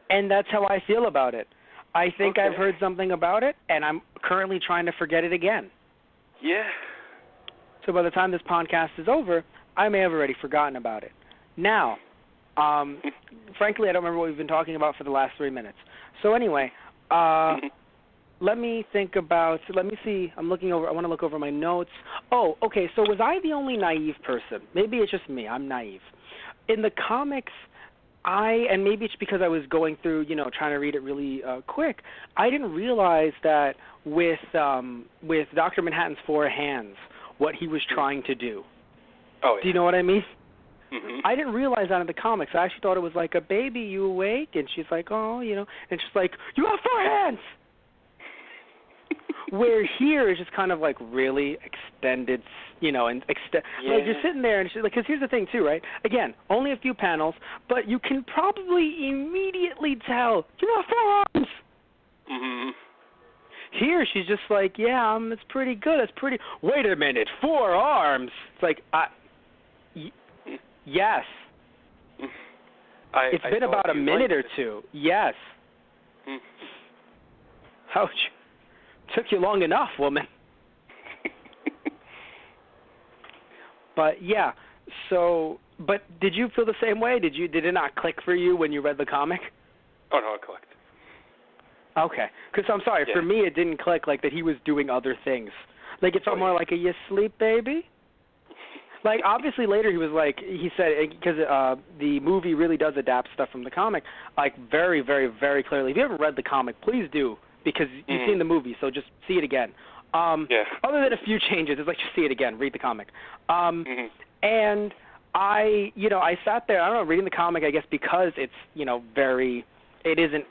And that's how I feel about it. I think I've heard something about it, and I'm currently trying to forget it again. Yeah. So by the time this podcast is over, I may have already forgotten about it. Now, frankly, I don't remember what we've been talking about for the last 3 minutes. So anyway, let me think about, let me see, I want to look over my notes. Oh, okay, so was I the only naive person? Maybe it's just me, I'm naive. In the comics, and maybe it's because I was going through, trying to read it really quick, I didn't realize that with Dr. Manhattan's 4 hands, what he was trying to do. Oh, yeah. Do you know what I mean? I didn't realize that in the comics. I actually thought it was like, a baby, you awake? And she's like, oh, and she's like, you have 4 hands! Where here is just kind of like really extended, like you're sitting there and she's like, because here's the thing too, right? Again, only a few panels, but you can probably immediately tell you have 4 arms. Here she's just like, yeah, it's pretty good. It's pretty. Wait a minute, 4 arms? It's like, yes. It's been about a minute or two. Yes. Ouch. Took you long enough, woman. But yeah, but did you feel the same way? Did it not click for you when you read the comic? Oh no, it clicked. Okay, because I'm sorry, for me it didn't click, like that he was doing other things. Like it felt more like, are you asleep, baby? Like obviously later he said, because the movie really does adapt stuff from the comic, like very, very, very clearly. If you haven't read the comic, please do. Because you've seen the movie, so just see it again. Other than a few changes, it's like just see it again, read the comic. And I sat there, I don't know, reading the comic, I guess because it's, it isn't,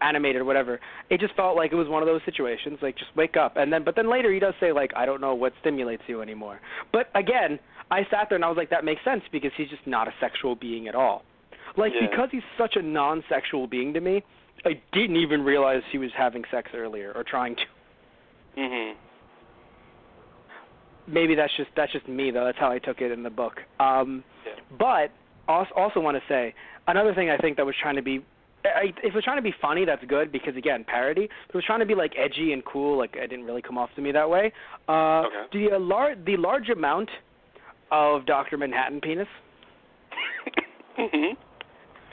animated or whatever. It just felt like it was one of those situations, like just wake up. But then later he does say, like, I don't know what stimulates you anymore. But again, I sat there and I was like, that makes sense because he's just not a sexual being at all. Like, because he's such a non-sexual being to me, I didn't even realize he was having sex earlier or trying to. Maybe that's just me though. That's how I took it in the book. But also want to say another thing. I think that was trying to be, if it was trying to be funny, that's good because again, parody. If it was trying to be like edgy and cool, like it didn't really come off to me that way. The large amount of Dr. Manhattan penis.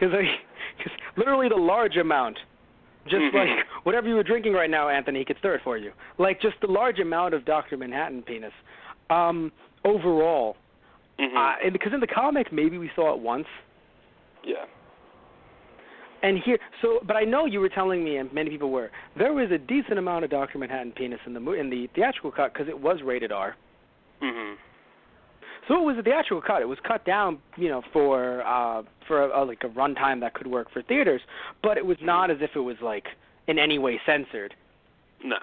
Because literally the large amount, just like whatever you were drinking right now, Anthony, he could stir it for you. Like just the large amount of Dr. Manhattan penis overall. And because in the comic, maybe we saw it once. Yeah. And here, but I know you were telling me, and many people were, there was a decent amount of Dr. Manhattan penis in the theatrical cut because it was rated R. So it was a theatrical cut. It was cut down, for like a runtime that could work for theaters, but it was not as if it was like in any way censored. No.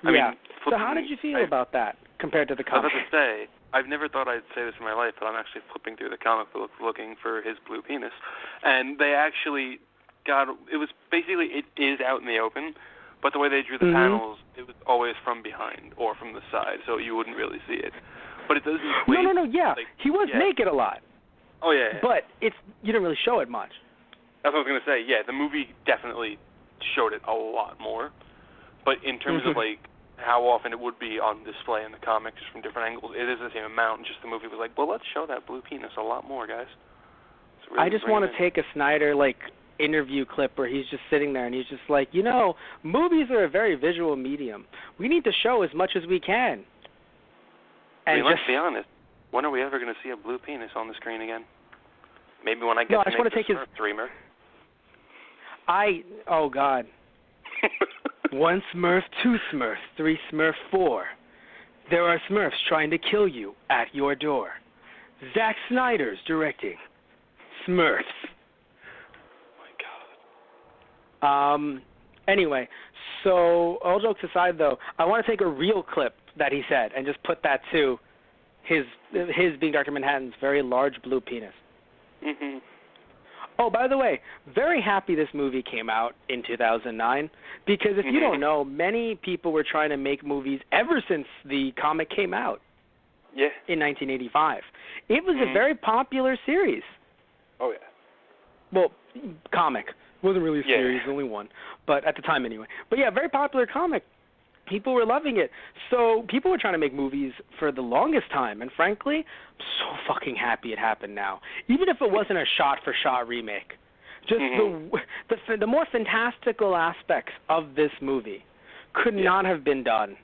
I mean, so how did you feel about that compared to the comic? I was about to say, I've never thought I'd say this in my life, but I'm actually flipping through the comic book looking for his blue penis, and they actually it was basically, it is out in the open, but the way they drew the panels, it was always from behind or from the side, so you wouldn't really see it. but it doesn't equate. No, yeah. Like, he was naked a lot. Oh, yeah. But you didn't really show it much. That's what I was going to say. Yeah, the movie definitely showed it a lot more. But in terms of, like, how often it would be on display in the comics from different angles, it is the same amount. Just the movie was like, well, let's show that blue penis a lot more, guys. Really I just want to take a Snyder, like, interview clip where he's just sitting there and he's just like, movies are a very visual medium. We need to show as much as we can. And let's be honest. When are we ever going to see a blue penis on the screen again? Maybe when I get to make the Smurf dreamer. Oh, God. 1 Smurf, 2 Smurfs, 3 Smurf, 4. There are Smurfs trying to kill you at your door. Zack Snyder's directing Smurfs. Oh, my God. Anyway, so all jokes aside, though, I want to take a real clip that he said and just put that to his being Dr. Manhattan's very large blue penis. Mm-hmm. Oh, by the way, very happy this movie came out in 2009 because if you don't know, many people were trying to make movies ever since the comic came out. Yeah. In 1985. It was a very popular series. Oh, yeah. Well, comic. It wasn't really a series, only one. But at the time anyway. But yeah, very popular comic. People were loving it. So people were trying to make movies for the longest time. And frankly, I'm so fucking happy it happened now. Even if it wasn't a shot-for-shot remake. Just the more fantastical aspects of this movie could not have been done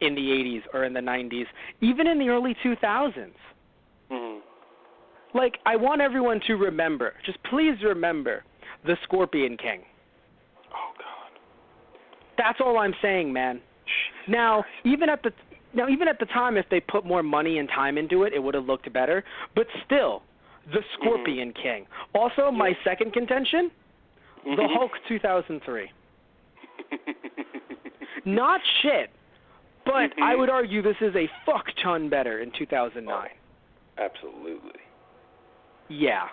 in the 80s or in the 90s, even in the early 2000s. Like, I want everyone to remember, just please remember, the Scorpion King. Oh, God. That's all I'm saying, man. Now, even at the time, if they put more money and time into it, it would have looked better. But still, the Scorpion King. Also, my second contention, the Hulk 2003. Not shit, but I would argue this is a fuck ton better in 2009. Oh, absolutely. Yeah.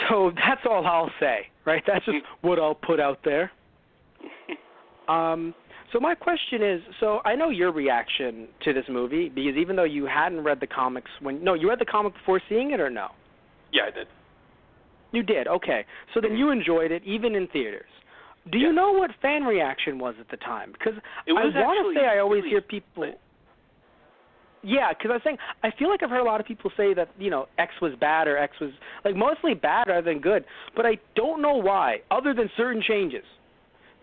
So that's all I'll say, right? That's just what I'll put out there. So my question is, so I know your reaction to this movie, because even though you hadn't read the comics you read the comic before seeing it or no? Yeah, I did. You did, okay. So then you enjoyed it even in theaters. Do you know what fan reaction was at the time? Because I want to say I always hear people... Yeah, because I was saying, I feel like I've heard a lot of people say that, X was bad or X was, like, mostly bad rather than good. But I don't know why, other than certain changes,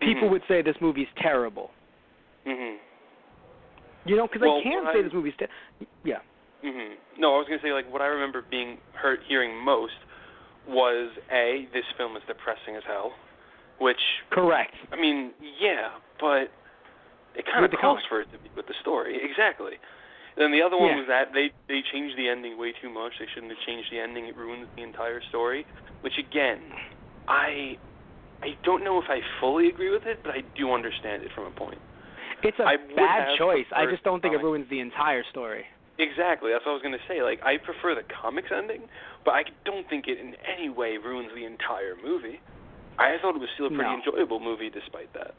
people would say this movie's terrible. Because I can't say this movie's terrible. Yeah. No, I was going to say, like, what I remember hearing most was, A, this film is depressing as hell, which... Correct. I mean, yeah, but it kind of calls for it to be with the story. Exactly. Then the other one was that they changed the ending way too much. They shouldn't have changed the ending. It ruins the entire story, which, again, I don't know if I fully agree with it, but I do understand it from a point. It's a bad choice. I just don't think it ruins the entire story. Exactly. That's what I was going to say. Like, I prefer the comics ending, but I don't think it in any way ruins the entire movie. I thought it was still a pretty enjoyable movie despite that.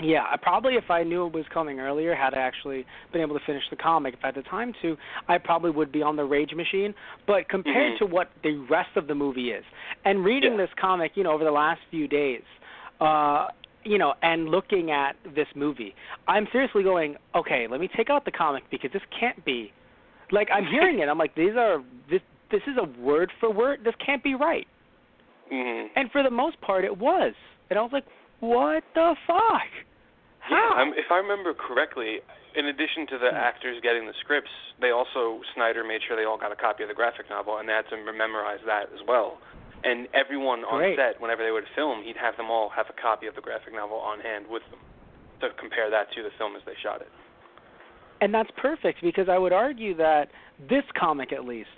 Yeah, probably if I knew it was coming earlier, had I actually been able to finish the comic, if I had the time to, I probably would be on the rage machine. But compared to what the rest of the movie is, and reading this comic, over the last few days, and looking at this movie, I'm seriously going, okay, let me take out the comic because this can't be, like, I'm hearing it, I'm like, this is a word for word, this can't be right. And for the most part, it was. And I was like, what the fuck? How? Yeah, if I remember correctly, in addition to the actors getting the scripts, Snyder made sure they all got a copy of the graphic novel, and they had to memorize that as well. And everyone on set, whenever they would film, he'd have them all have a copy of the graphic novel on hand with them to compare that to the film as they shot it. And that's perfect, because I would argue that this comic, at least,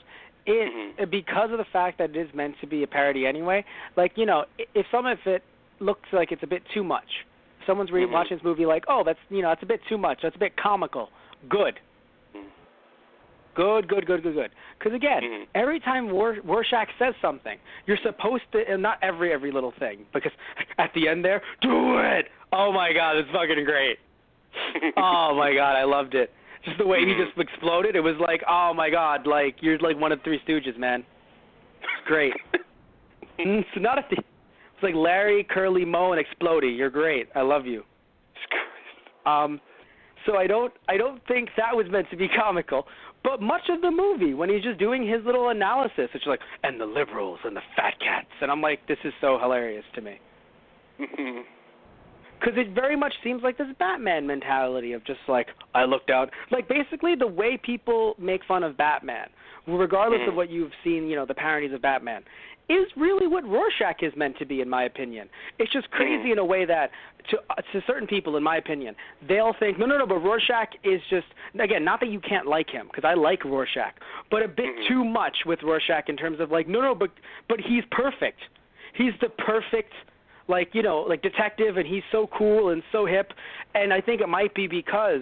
because of the fact that it is meant to be a parody anyway, like, if some of it looks like it's a bit too much, someone's watching this movie like, oh, that's a bit too much, that's a bit comical. Good. Good. Because again, every time Rorschach says something, you're supposed to, and not every little thing, because at the end there, do it. Oh my God, it's fucking great. Oh my God, I loved it. Just the way he just exploded. It was like, oh my God, like you're like one of the Three Stooges, man. It's great. It's not it's like Larry, Curly, Moe, and Explodey. You're great. I love you. So I don't think that was meant to be comical. But much of the movie, when he's just doing his little analysis, it's like, and the liberals and the fat cats, and I'm like, this is so hilarious to me. Because it very much seems like this Batman mentality of just like, I looked out. Like, basically the way people make fun of Batman, regardless of what you've seen, you know, the parodies of Batman, is really what Rorschach is meant to be, in my opinion. It's just crazy in a way that, to certain people, in my opinion, they'll think, no, but Rorschach is just, again, not that you can't like him, because I like Rorschach, but a bit too much with Rorschach in terms of like, no, but he's perfect. He's the perfect, like, you know, like detective, and he's so cool and so hip. And I think it might be because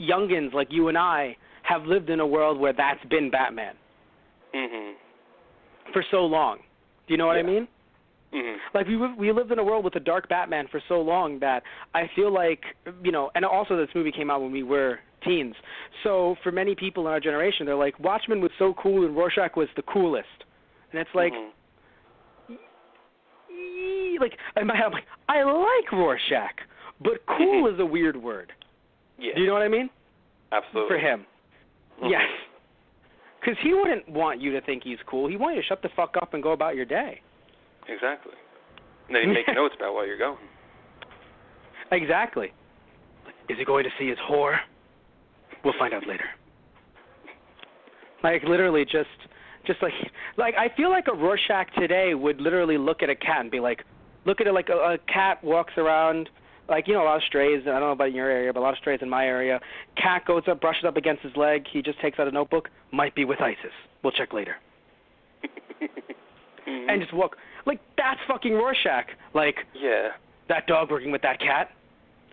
youngins like you and I have lived in a world where that's been Batman for so long. Do you know what I mean? Like we lived in a world with a dark Batman for so long that I feel like, you know, and also this movie came out when we were teens. So for many people in our generation, they're like, Watchmen was so cool and Rorschach was the coolest. And it's like, like in my head, I'm like, I like Rorschach, but cool is a weird word. Yeah. Do you know what I mean? Absolutely. For him. Yes. Because he wouldn't want you to think he's cool. He wants you to shut the fuck up and go about your day. Exactly. And then he'd make notes about where you're going. Exactly. Is he going to see his whore? We'll find out later. Like, literally just like I feel like a Rorschach today would literally look at a cat and be like, look at it like a cat walks around, like, you know, a lot of strays, I don't know about in your area, but a lot of strays in my area. Cat goes up, brushes up against his leg, he just takes out a notebook, might be with ISIS. We'll check later. And just walk. Like, that's fucking Rorschach. Like, that dog working with that cat,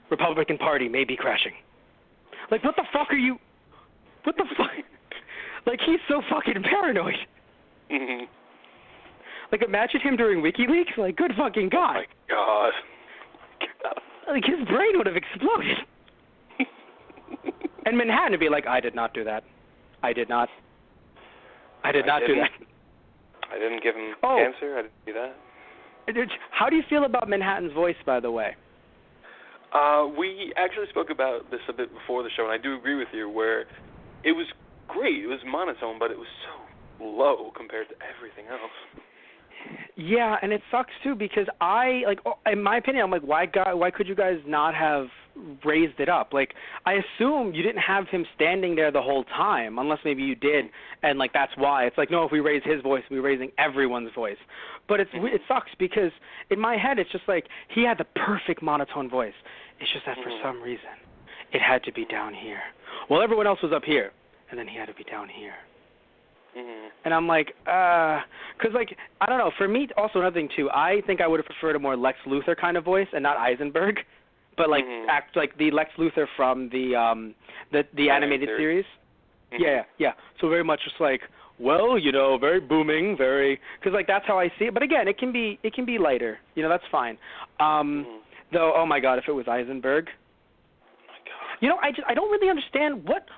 Republican Party may be crashing. Like, what the fuck are you, what the fuck? Like, he's so fucking paranoid. Like, imagine him during WikiLeaks. Like, good fucking God. Oh, my God. Like, his brain would have exploded. And Manhattan would be like, I did not do that. I did not do that. I didn't give him cancer. I didn't do that. How do you feel about Manhattan's voice, by the way? We actually spoke about this a bit before the show, and I do agree with you, where it was great. It was monotone, but it was so low compared to everything else. Yeah, and it sucks too because in my opinion, I'm like, why could you guys not have raised it up? Like, I assume you didn't have him standing there the whole time, unless maybe you did, and like that's why. It's like, no, if we raise his voice, we're raising everyone's voice. But it sucks because in my head, it's just like he had the perfect monotone voice. It's just that for some reason, it had to be down here. Well, everyone else was up here, and then he had to be down here. And I'm like, because, like, I don't know. For me, also another thing, too, I think I would have preferred a more Lex Luthor kind of voice and not Eisenberg, but, like, act like the Lex Luthor from the animated series. Yeah. So very much just like, well, you know, very booming, very, because, like, that's how I see it. But, again, it can be lighter. You know, that's fine. Though, oh, my God, if it was Eisenberg. You know, I don't really understand what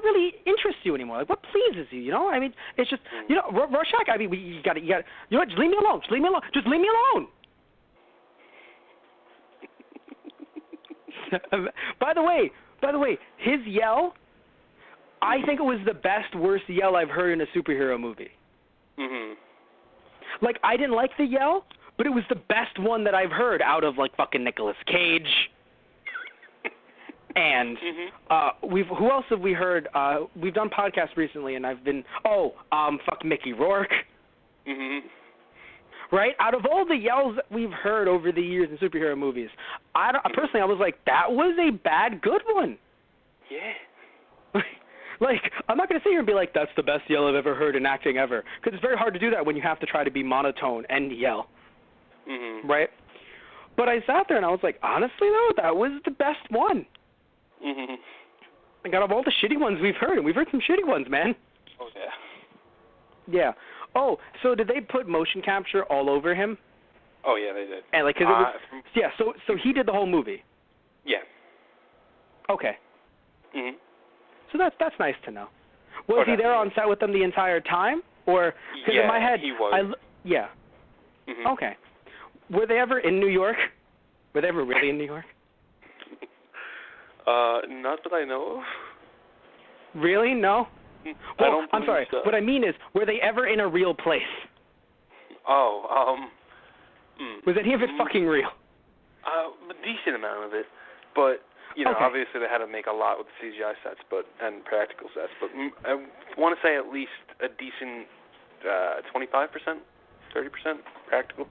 really interests you anymore. Like, what pleases you? You know, I mean, it's just, you know, Rorschach. I mean, you got. You know what? Just leave me alone. Just leave me alone. By the way, his yell, I think it was the worst yell I've heard in a superhero movie. Like, I didn't like the yell, but it was the best one that I've heard out of, like, fucking Nicolas Cage. And who else have we heard? We've done podcasts recently, and I've been fuck Mickey Rourke. Right? Out of all the yells that we've heard over the years in superhero movies, personally, I was like, that was a bad good one. Yeah. Like, I'm not going to sit here and be like, that's the best yell I've ever heard in acting ever, because it's very hard to do that when you have to try to be monotone and yell. Right? But I sat there and I was like, honestly, though, that was the best one. Like, out of all the shitty ones we've heard, and we've heard some shitty ones, man. Oh, yeah. Yeah. Oh, so did they put motion capture all over him? Oh, yeah, they did. And, like, cause it was, so he did the whole movie? Yeah. Okay. So that's nice to know. Was he there on set with them the entire time? Or, because in my head, he was. Yeah. Mm-hmm. Okay. Were they ever in New York? Were they ever really in New York? Not that I know of. Really? No? Well, I'm sorry. So. What I mean is, were they ever in a real place? Oh, Was any of it fucking real? A decent amount of it, but you know, okay. Obviously they had to make a lot with CGI sets, and practical sets. But I want to say at least a decent 25%, 30% practical.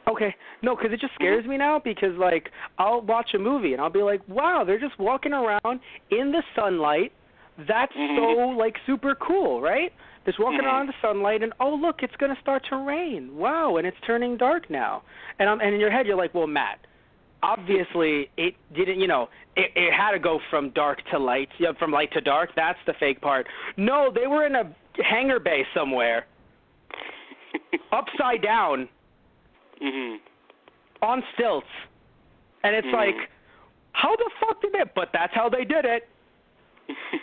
Okay. No, because it just scares me now because, like, I'll watch a movie and I'll be like, wow, they're just walking around in the sunlight. That's so, like, super cool, right? Just walking around in the sunlight and, oh, look, it's going to start to rain. Wow, and it's turning dark now. And in your head, you're like, well, Matt, obviously it didn't, it had to go from dark to light, from light to dark. That's the fake part. No, they were in a hangar bay somewhere, upside down, on stilts. And it's like, how the fuck did they? But that's how they did it.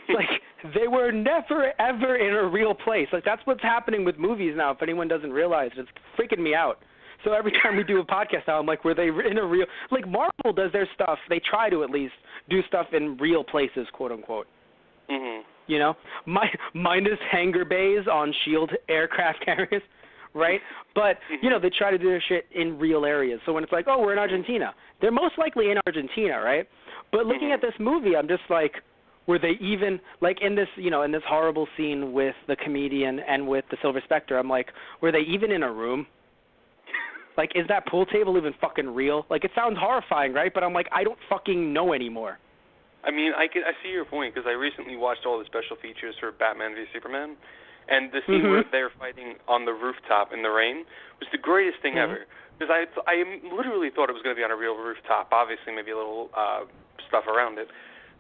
Like, they were never, ever in a real place. Like, that's what's happening with movies now, if anyone doesn't realize. It's freaking me out. So every time we do a podcast now, I'm like, were they in a real... Like, Marvel does their stuff. They try to, at least, do stuff in real places, quote-unquote. You know? Minus hangar bays on SHIELD aircraft carriers, right? But, they try to do their shit in real areas. So when it's like, oh, we're in Argentina, they're most likely in Argentina, right? But looking at this movie, I'm just like... Were they even, like, in this, in this horrible scene with the comedian and with the Silver Spectre, I'm like, were they even in a room? Like, is that pool table even fucking real? Like, it sounds horrifying, right? But I'm like, I don't fucking know anymore. I mean, I see your point, because I recently watched all the special features for Batman v Superman, and the scene where they're fighting on the rooftop in the rain was the greatest thing ever. Because I literally thought it was going to be on a real rooftop, obviously maybe a little stuff around it.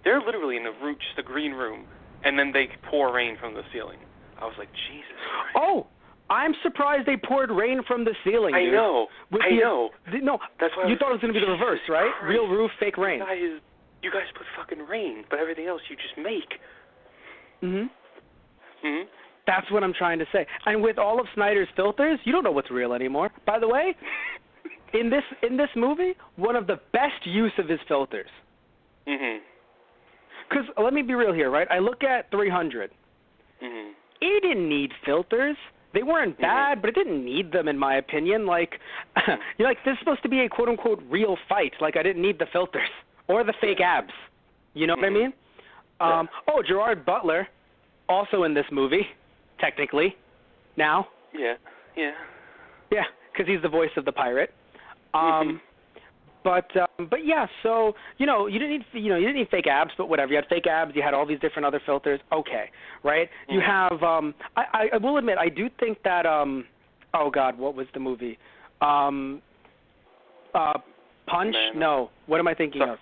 They're literally in just a green room, and then they pour rain from the ceiling. I was like, Jesus Christ. Oh, I'm surprised they poured rain from the ceiling, dude. I know. No, that's why you thought it was going to be the reverse, right? Christ. Real roof, fake rain. You guys put fucking rain, but everything else you just make. That's what I'm trying to say. And with all of Snyder's filters, you don't know what's real anymore. By the way, in this movie, one of the best use of his filters. Because let me be real here, right? I look at 300. It didn't need filters. They weren't bad, but it didn't need them, in my opinion. Like, this is supposed to be a quote-unquote real fight. Like, I didn't need the filters or the fake abs. You know what I mean? Oh, Gerard Butler, also in this movie, technically, now. Yeah, because he's the voice of the pirate. But yeah, so you didn't need fake abs, but whatever. You had fake abs. You had all these different other filters. Okay, right? You have. I will admit, I do think that. Oh God, what was the movie? Punch? Man. No. What am I thinking of?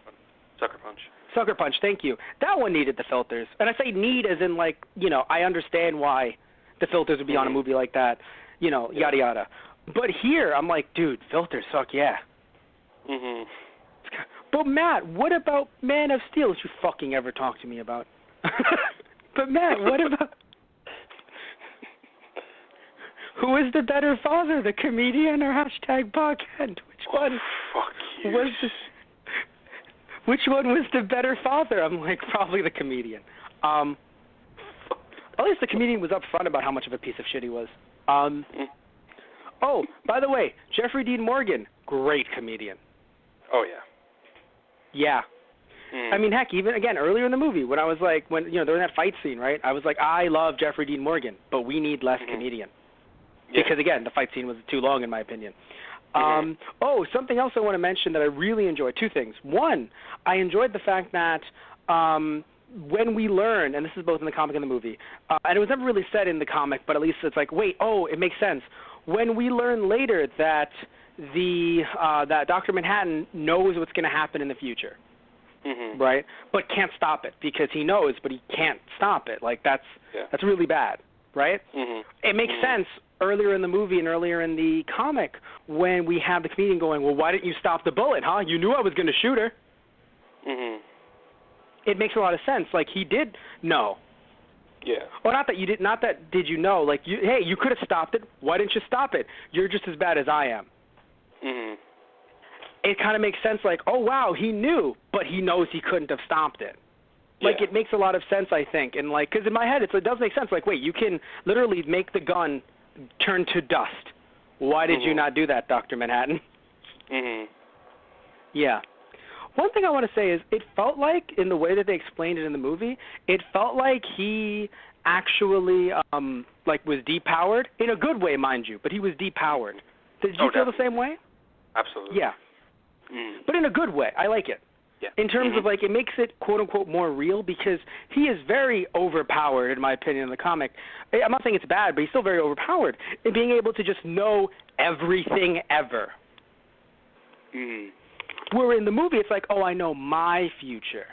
Sucker Punch. Sucker Punch. Thank you. That one needed the filters, and I say need as in like I understand why the filters would be on a movie like that. Yada yada. But here, I'm like, dude, filters suck. Yeah. But Matt, what about Man of Steel that you fucking ever talk to me about? But Matt, what about who is the better father, the comedian or #Podcast? Which one? Fuck you. Which one was the better father? I'm like, probably the comedian. At least the comedian was upfront about how much of a piece of shit he was. Oh, by the way, Jeffrey Dean Morgan, great comedian. Oh, yeah. Yeah. I mean, heck, even, again, earlier in the movie, when I was like, there was that fight scene, right? I was like, I love Jeffrey Dean Morgan, but we need less comedian. Yeah. Because, again, the fight scene was too long, in my opinion. Oh, something else I want to mention that I really enjoyed. Two things. One, I enjoyed the fact that when we learn, and this is both in the comic and the movie, and it was never really said in the comic, but at least it's like, wait, it makes sense. When we learn later that that Dr. Manhattan knows what's going to happen in the future, right? But can't stop it because he knows, but he can't stop it. Like that's really bad, right? It makes sense earlier in the movie and earlier in the comic when we have the comedian going, well, why didn't you stop the bullet, huh? You knew I was going to shoot her. it makes a lot of sense. Like, he did know. Yeah. Well, not that you did. Not that did you know? Like, hey, you could have stopped it. Why didn't you stop it? You're just as bad as I am. Mhm. It kind of makes sense. Like, oh wow, he knew, but he knows he couldn't have stopped it. Like, it makes a lot of sense, I think. And like, because in my head, it does make sense. Like, wait, you can literally make the gun turn to dust. Why did you not do that, Dr. Manhattan? Mhm. Yeah. One thing I want to say is it felt like, in the way that they explained it in the movie, it felt like he actually was depowered, in a good way, mind you, but he was depowered. Did you feel the same way? Absolutely. Yeah. But in a good way. I like it. Yeah. In terms of, like, it makes it, quote-unquote, more real, because he is very overpowered, in my opinion, in the comic. I'm not saying it's bad, but he's still very overpowered in being able to just know everything ever. Mhm. Where in the movie, it's like, oh, I know my future.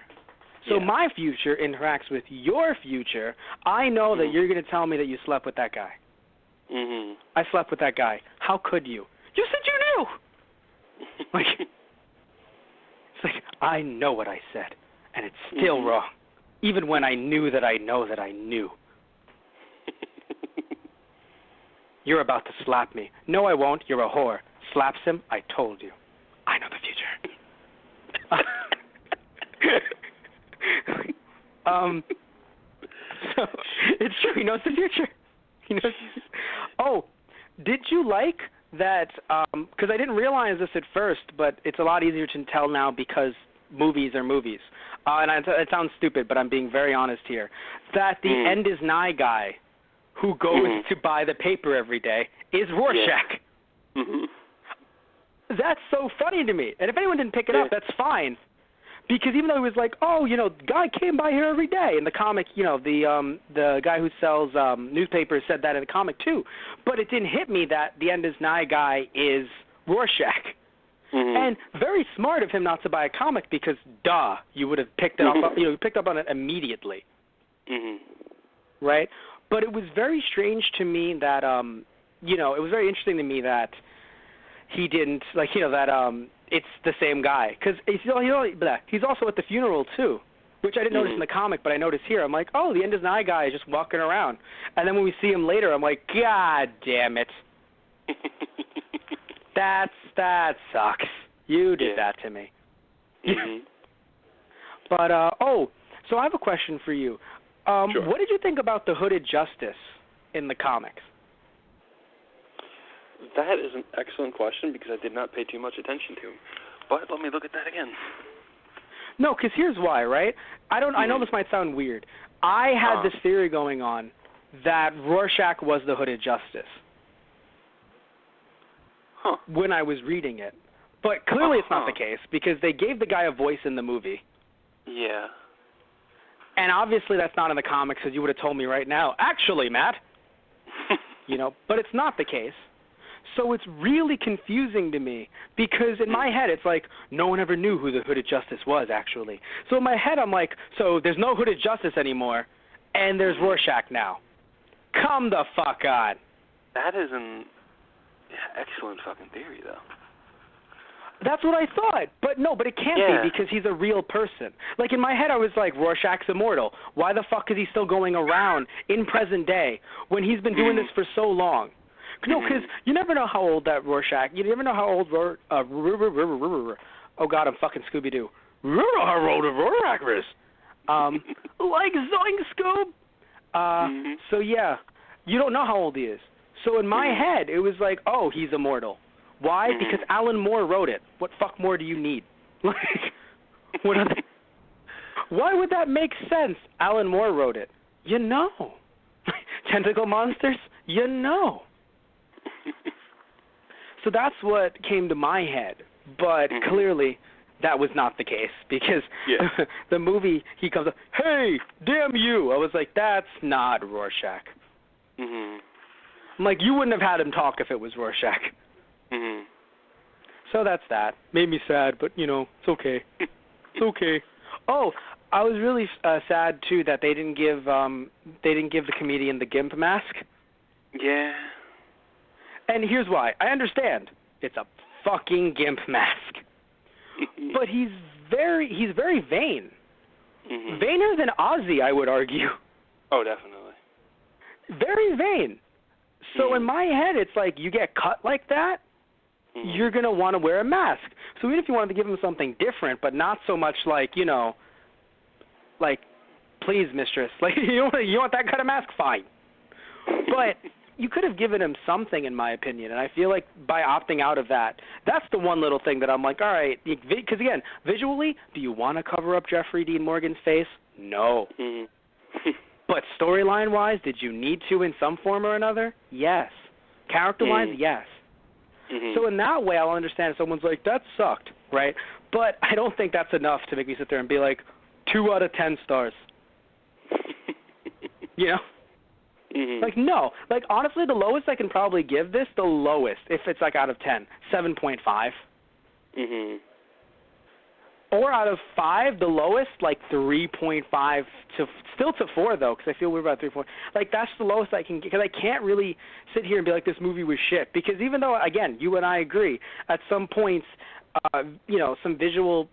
So my future interacts with your future. I know that you're going to tell me that you slept with that guy. Mhm. I slept with that guy. How could you? You said you knew. Like, it's like, I know what I said, and it's still wrong, even when I knew that I know that I knew. You're about to slap me. No, I won't. You're a whore. Slaps him. I told you. I know the future. So it's true. He knows the future. He knows. Oh, did you like that? Because I didn't realize this at first, but it's a lot easier to tell now because movies are movies. And it sounds stupid, but I'm being very honest here. That the end is nigh guy who goes to buy the paper every day is Rorschach. Yeah. Mhm. That's so funny to me. And if anyone didn't pick it up, that's fine. Because even though he was like, oh, you know, the guy came by here every day. In the comic, you know, the guy who sells newspapers said that in the comic too. But it didn't hit me that the end is nigh guy is Rorschach. And very smart of him not to buy a comic because, duh, you would have picked it up. You know, you picked up on it immediately. Right? But it was very strange to me that, you know, it was very interesting to me that he didn't, like, you know, that it's the same guy. Because he's also at the funeral, too, which I didn't notice in the comic, but I noticed here. I'm like, oh, the end is nigh guy is just walking around. And then when we see him later, I'm like, God damn it. That sucks. You did that to me. But, so I have a question for you. Sure. What did you think about the Hooded Justice in the comics? That is an excellent question because I did not pay too much attention to him. But let me look at that again. No, because here's why, right? I know this might sound weird. I had this theory going on that Rorschach was the Hooded Justice when I was reading it. But clearly it's not the case because they gave the guy a voice in the movie. Yeah. And obviously that's not in the comics because you would have told me right now, actually, Matt. You know, but it's not the case. So it's really confusing to me because in my head it's like no one ever knew who the Hooded Justice was actually. So in my head I'm like, so there's no Hooded Justice anymore and there's Rorschach now. Come the fuck on. That is an excellent fucking theory though. That's what I thought. But no, but it can't be because he's a real person. Like in my head I was like, Rorschach's immortal. Why the fuck is he still going around in present day when he's been doing this for so long? No, because you never know how old that Rorschach. You never know how old oh God, I'm fucking Scooby-Doo. How old Rorschach is? Like Zoink Scoob. So yeah, you don't know how old he is. So in my head, it was like, oh, he's immortal. Why? Because Alan Moore wrote it. What fuck more do you need? Like, what other? Why would that make sense? Alan Moore wrote it. You know, tentacle monsters. You know. So that's what came to my head, but clearly that was not the case because the movie, he comes up, hey, damn you. I was like, that's not Rorschach. I'm like, you wouldn't have had him talk if it was Rorschach. So that's that. Made me sad, but, you know, it's okay. It's okay. Oh, I was really sad, too, that they didn't give the comedian the GIMP mask. Yeah. And here's why. I understand. It's a fucking GIMP mask. But he's very vain. Vainer than Ozzy, I would argue. Oh, definitely. Very vain. So in my head, it's like you get cut like that, you're going to want to wear a mask. So even if you wanted to give him something different, but not so much like, you know, like, please, mistress, like, you want that kind of mask? Fine. But you could have given him something, in my opinion, and I feel like by opting out of that, that's the one little thing that I'm like, all right, because, again, visually, do you want to cover up Jeffrey Dean Morgan's face? No. But storyline-wise, did you need to in some form or another? Yes. Character-wise, yes. So in that way, I'll understand if someone's like, that sucked, right? But I don't think that's enough to make me sit there and be like, 2 out of 10 stars. You know? Like, no. Like, honestly, the lowest I can probably give this, the lowest, if it's like out of 10, 7.5. Or out of 5, the lowest, like 3.5 to still to 4 though, because I feel weird about 3, 4. Like that's the lowest I can get, because I can't really sit here and be like this movie was shit. Because even though, again, you and I agree, at some points, you know, some visual,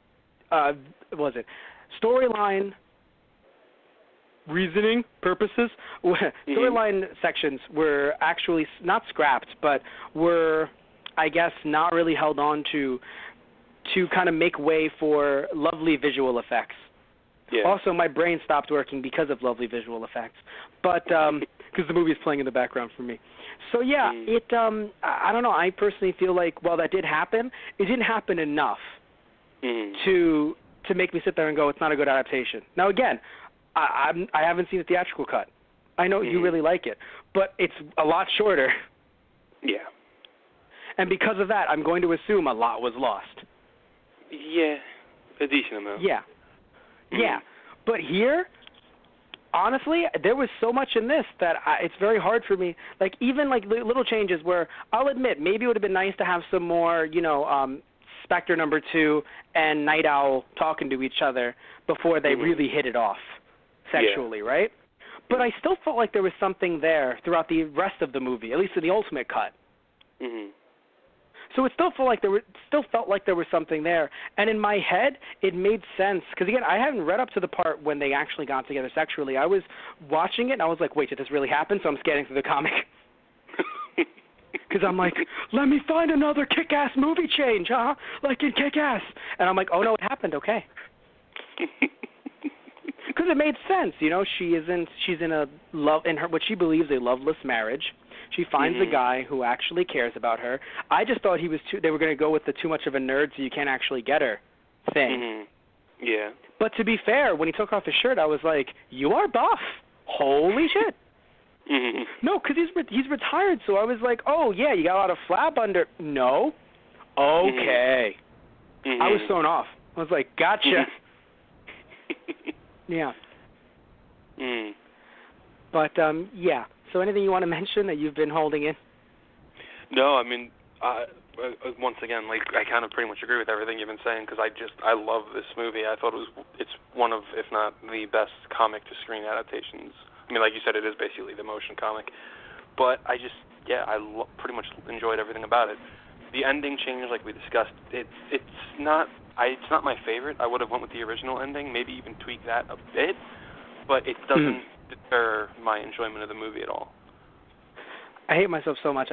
storyline, reasoning purposes, storyline sections were actually not scrapped, but were, I guess, not really held on to kind of make way for lovely visual effects. Yeah. Also, my brain stopped working because of lovely visual effects, but because the movie is playing in the background for me. So yeah, it. I don't know. I personally feel like while that did happen, it didn't happen enough to make me sit there and go, it's not a good adaptation. Now again, I haven't seen the theatrical cut. I know you really like it, but it's a lot shorter. Yeah. And because of that, I'm going to assume a lot was lost. Yeah, a decent amount. Yeah. Yeah. But here, honestly, there was so much in this that it's very hard for me. Like, even, like, little changes where I'll admit maybe it would have been nice to have some more, you know, Spectre number 2 and Night Owl talking to each other before they really hit it off sexually, right? But I still felt like there was something there throughout the rest of the movie, at least in the ultimate cut. So it still felt like there was something there, and in my head, it made sense. Because again, I hadn't read up to the part when they actually got together sexually. I was watching it, and I was like, "Wait, did this really happen?" So I'm scanning through the comic, because I'm like, "Let me find another Kick-Ass movie change, huh? Like in Kick-Ass." And I'm like, "Oh no, it happened. Okay." Because it made sense, you know. She's in what she believes a loveless marriage. She finds a guy who actually cares about her. I just thought they were going to go with the too much of a nerd so you can't actually get her thing. Yeah. But to be fair, when he took off his shirt, I was like, you are buff. Holy shit. No, because he's retired, so I was like, oh, yeah, you got a lot of flab under. No. Okay. I was thrown off. I was like, gotcha. Yeah. But, yeah. So anything you want to mention that you've been holding in? No, I mean, once again, like I kind of pretty much agree with everything you've been saying because I love this movie. I thought it's one of, if not the best comic to screen adaptations. I mean, like you said, it is basically the motion comic. But I pretty much enjoyed everything about it. The ending change, like we discussed, it's not my favorite. I would have went with the original ending, maybe even tweak that a bit, but it doesn't deter my enjoyment of the movie at all. I hate myself so much.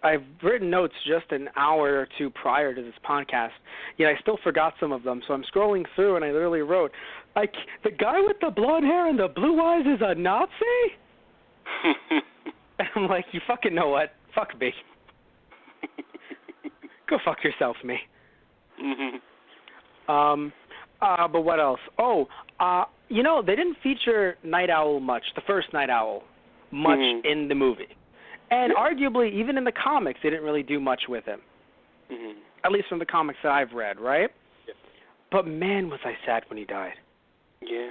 I've written notes just an hour or two prior to this podcast, yet I still forgot some of them. So I'm scrolling through, and I literally wrote, the guy with the blonde hair and the blue eyes is a Nazi? And I'm like, you fucking know what? Fuck me. Go fuck yourself, me. But what else? Oh, you know, they didn't feature Night Owl much, the first Night Owl, much in the movie. And arguably, even in the comics, they didn't really do much with him. At least from the comics that I've read, right? Yeah. But man, was I sad when he died. Yeah.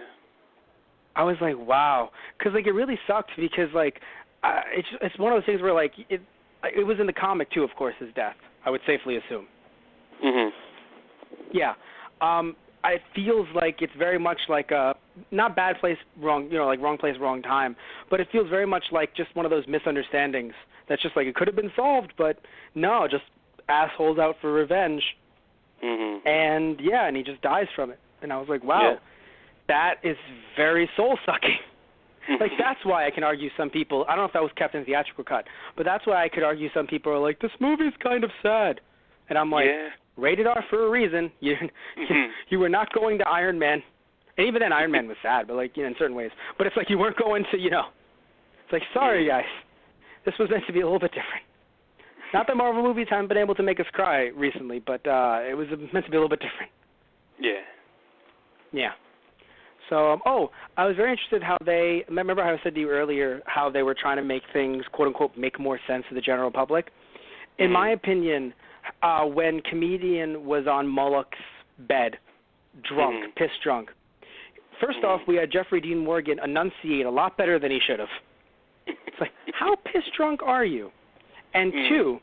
I was like, wow. Because, like, it really sucked because, like, it's one of those things where, like, it was in the comic, too, of course, his death, I would safely assume. Yeah. It feels like it's very much like a, not bad place, wrong, you know, like wrong place, wrong time, but it feels very much like just one of those misunderstandings that's just like it could have been solved, but no, just assholes out for revenge. And, yeah, and he just dies from it. And I was like, wow. that is very soul-sucking. Like, that's why I can argue some people, I don't know if that was kept in the theatrical cut, but that's why I could argue some people are like, this movie's kind of sad. And I'm like, rated R for a reason. You were not going to Iron Man. And even then, Iron Man was sad, but, like, you know, in certain ways. But it's like you weren't going to, you know, it's like, sorry, guys. This was meant to be a little bit different. Not that Marvel movies haven't been able to make us cry recently, but it was meant to be a little bit different. Yeah. Yeah. So, I was very interested how they, remember how I said to you earlier how they were trying to make things, quote-unquote, make more sense to the general public? In my opinion, when Comedian was on Moloch's bed, drunk, pissed drunk, first off, we had Jeffrey Dean Morgan enunciate a lot better than he should have. It's like, how pissed drunk are you? And two,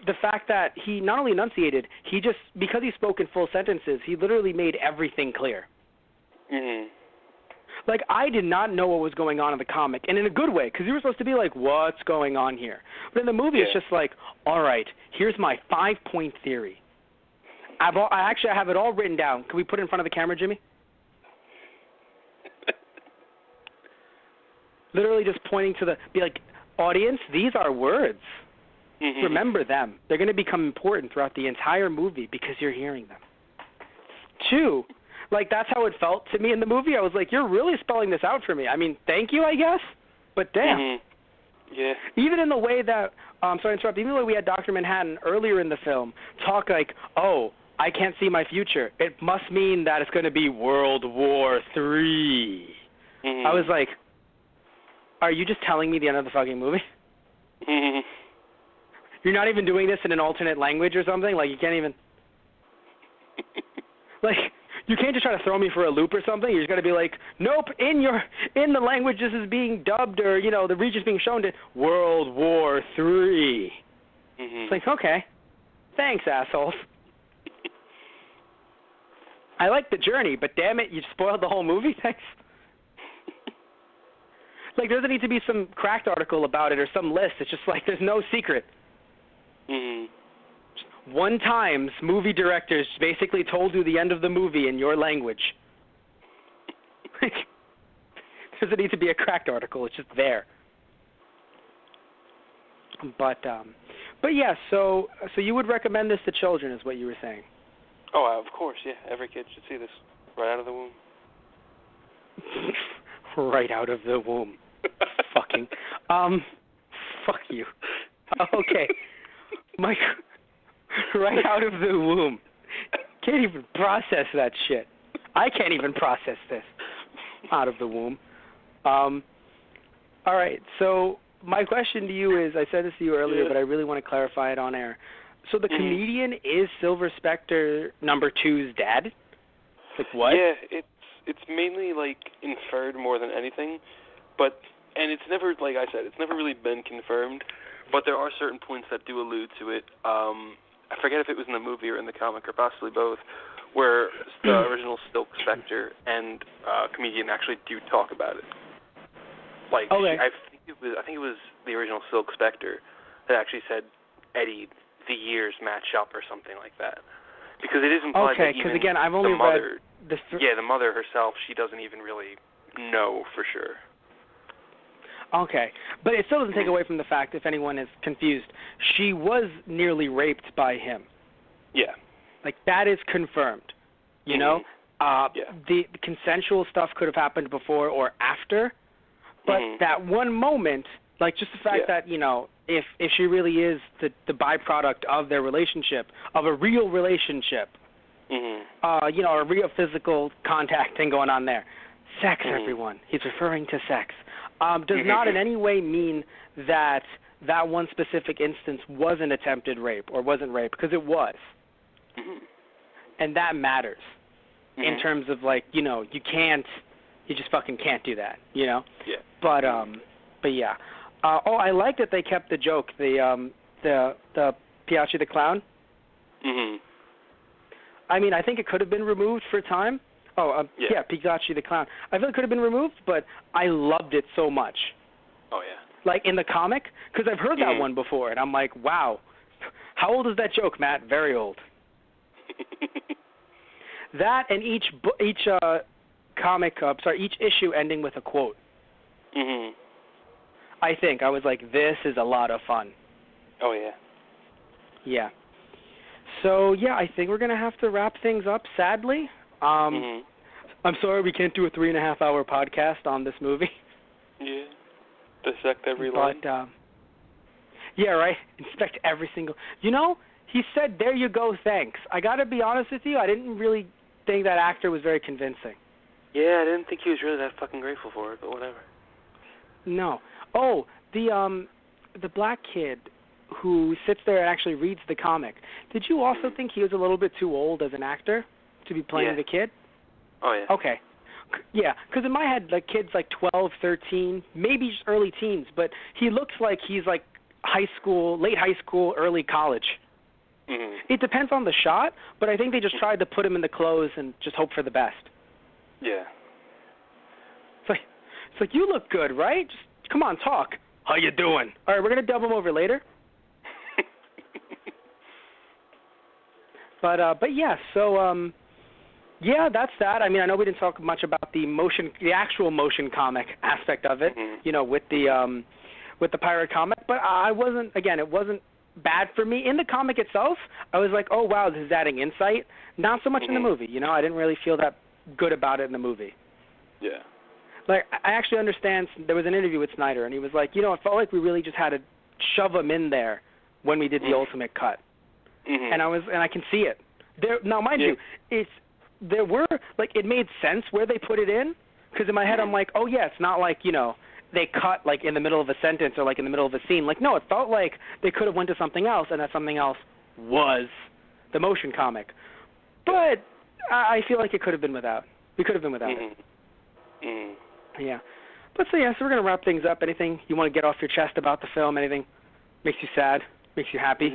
the fact that he not only enunciated, he just, because he spoke in full sentences, he literally made everything clear. Like, I did not know what was going on in the comic, and in a good way, because you were supposed to be like, what's going on here? But in the movie, it's just like, all right, here's my 5-point theory. I have it all written down. Can we put it in front of the camera, Jimmy? Literally just pointing to be like, audience, these are words. Remember them. They're going to become important throughout the entire movie because you're hearing them. Two, like, that's how it felt to me in the movie. I was like, you're really spelling this out for me. I mean, thank you, I guess, but damn. Yeah. Even in the way that, sorry to interrupt, even the way we had Dr. Manhattan earlier in the film talk like, oh, I can't see my future. It must mean that it's going to be World War III. I was like, are you just telling me the end of the fucking movie? You're not even doing this in an alternate language or something? Like, you can't even... like, you can't just try to throw me for a loop or something. You just got to be like, nope, in the language this is being dubbed, or, you know, the region's being shown to World War III. It's like, okay. Thanks, assholes. I like the journey, but damn it, you spoiled the whole movie? Thanks. Like, there doesn't need to be some cracked article about it or some list. It's just like, there's no secret. One times, movie directors basically told you the end of the movie in your language. Like, there doesn't need to be a cracked article. It's just there. But yeah, so you would recommend this to children, is what you were saying. Oh, of course, yeah. Every kid should see this right out of the womb. Right out of the womb. Fucking. Fuck you. Okay. Mike, right out of the womb. Can't even process that shit. I can't even process this. Out of the womb. All right, so my question to you is, I said this to you earlier, but I really want to clarify it on air. So the Comedian is Silver Spectre number 2's dad? Like, what? Yeah, it's mainly, like, inferred more than anything, and it's never, like I said, it's never really been confirmed, but there are certain points that do allude to it. I forget if it was in the movie or in the comic, or possibly both, where the original Silk Spectre and Comedian actually do talk about it. Like, I think it was the original Silk Spectre that actually said, Eddie, the years match up or something like that. Because it is implied that even again, I've only the mother, read the mother herself, she doesn't even really know for sure. Okay, but it still doesn't take away from the fact, if anyone is confused, she was nearly raped by him. Yeah. Like, that is confirmed, you know? The consensual stuff could have happened before or after, but that one moment, like, just the fact that, you know, if she really is the byproduct of their relationship, of a real relationship, you know, a real physical contact thing going on there. Sex, everyone. He's referring to sex. Does not in any way mean that that one specific instance was an attempted rape or wasn't rape, because it was. And that matters in terms of, like, you know, you just fucking can't do that, you know? Yeah. But yeah. I like that they kept the joke, the Piachi the Clown. I mean, I think it could have been removed for time. Piachi the Clown. I feel it could have been removed, but I loved it so much. Oh, yeah. Like, in the comic, because I've heard that one before, and I'm like, wow. How old is that joke, Matt? Very old. That and each each issue ending with a quote. Mhm. I think I was like, this is a lot of fun. Oh yeah. Yeah. So yeah, I think we're gonna have to wrap things up. Sadly, Mhm. I'm sorry we can't do a 3.5-hour podcast on this movie. Yeah. Dissect every line. But yeah, right. Inspect every single. You know, he said, "There you go, thanks." I gotta be honest with you. I didn't really think that actor was very convincing. Yeah, I didn't think he was really that fucking grateful for it, but whatever. No. Oh, the black kid who sits there and actually reads the comic. Did you also think he was a little bit too old as an actor to be playing the kid? Oh, yeah. Okay. Yeah, because in my head, the kid's like 12, 13, maybe just early teens, but he looks like he's like high school, late high school, early college. Mhm. It depends on the shot, but I think they just tried to put him in the clothes and just hope for the best. Yeah. It's like, you look good, right? Just come on, talk. How you doing? All right, we're going to dub him over later. But yeah, so yeah, that's that. I mean, I know we didn't talk much about the actual motion comic aspect of it, you know, with the pirate comic, but it wasn't bad for me. In the comic itself, I was like, oh wow, this is adding insight. Not so much in the movie, you know. I didn't really feel that good about it in the movie. Yeah. Like, I actually understand. There was an interview with Snyder, and he was like, you know, it felt like we really just had to shove him in there when we did the ultimate cut. And I can see it. Now, mind you, it made sense where they put it in, because in my head I'm like, oh yeah, it's not like, you know, they cut like in the middle of a sentence or like in the middle of a scene. Like, no, it felt like they could have went to something else, and that something else was the motion comic. But I feel like it could have been without. We could have been without it. Yeah. But so we're going to wrap things up. Anything you want to get off your chest about the film? Anything makes you sad? Makes you happy?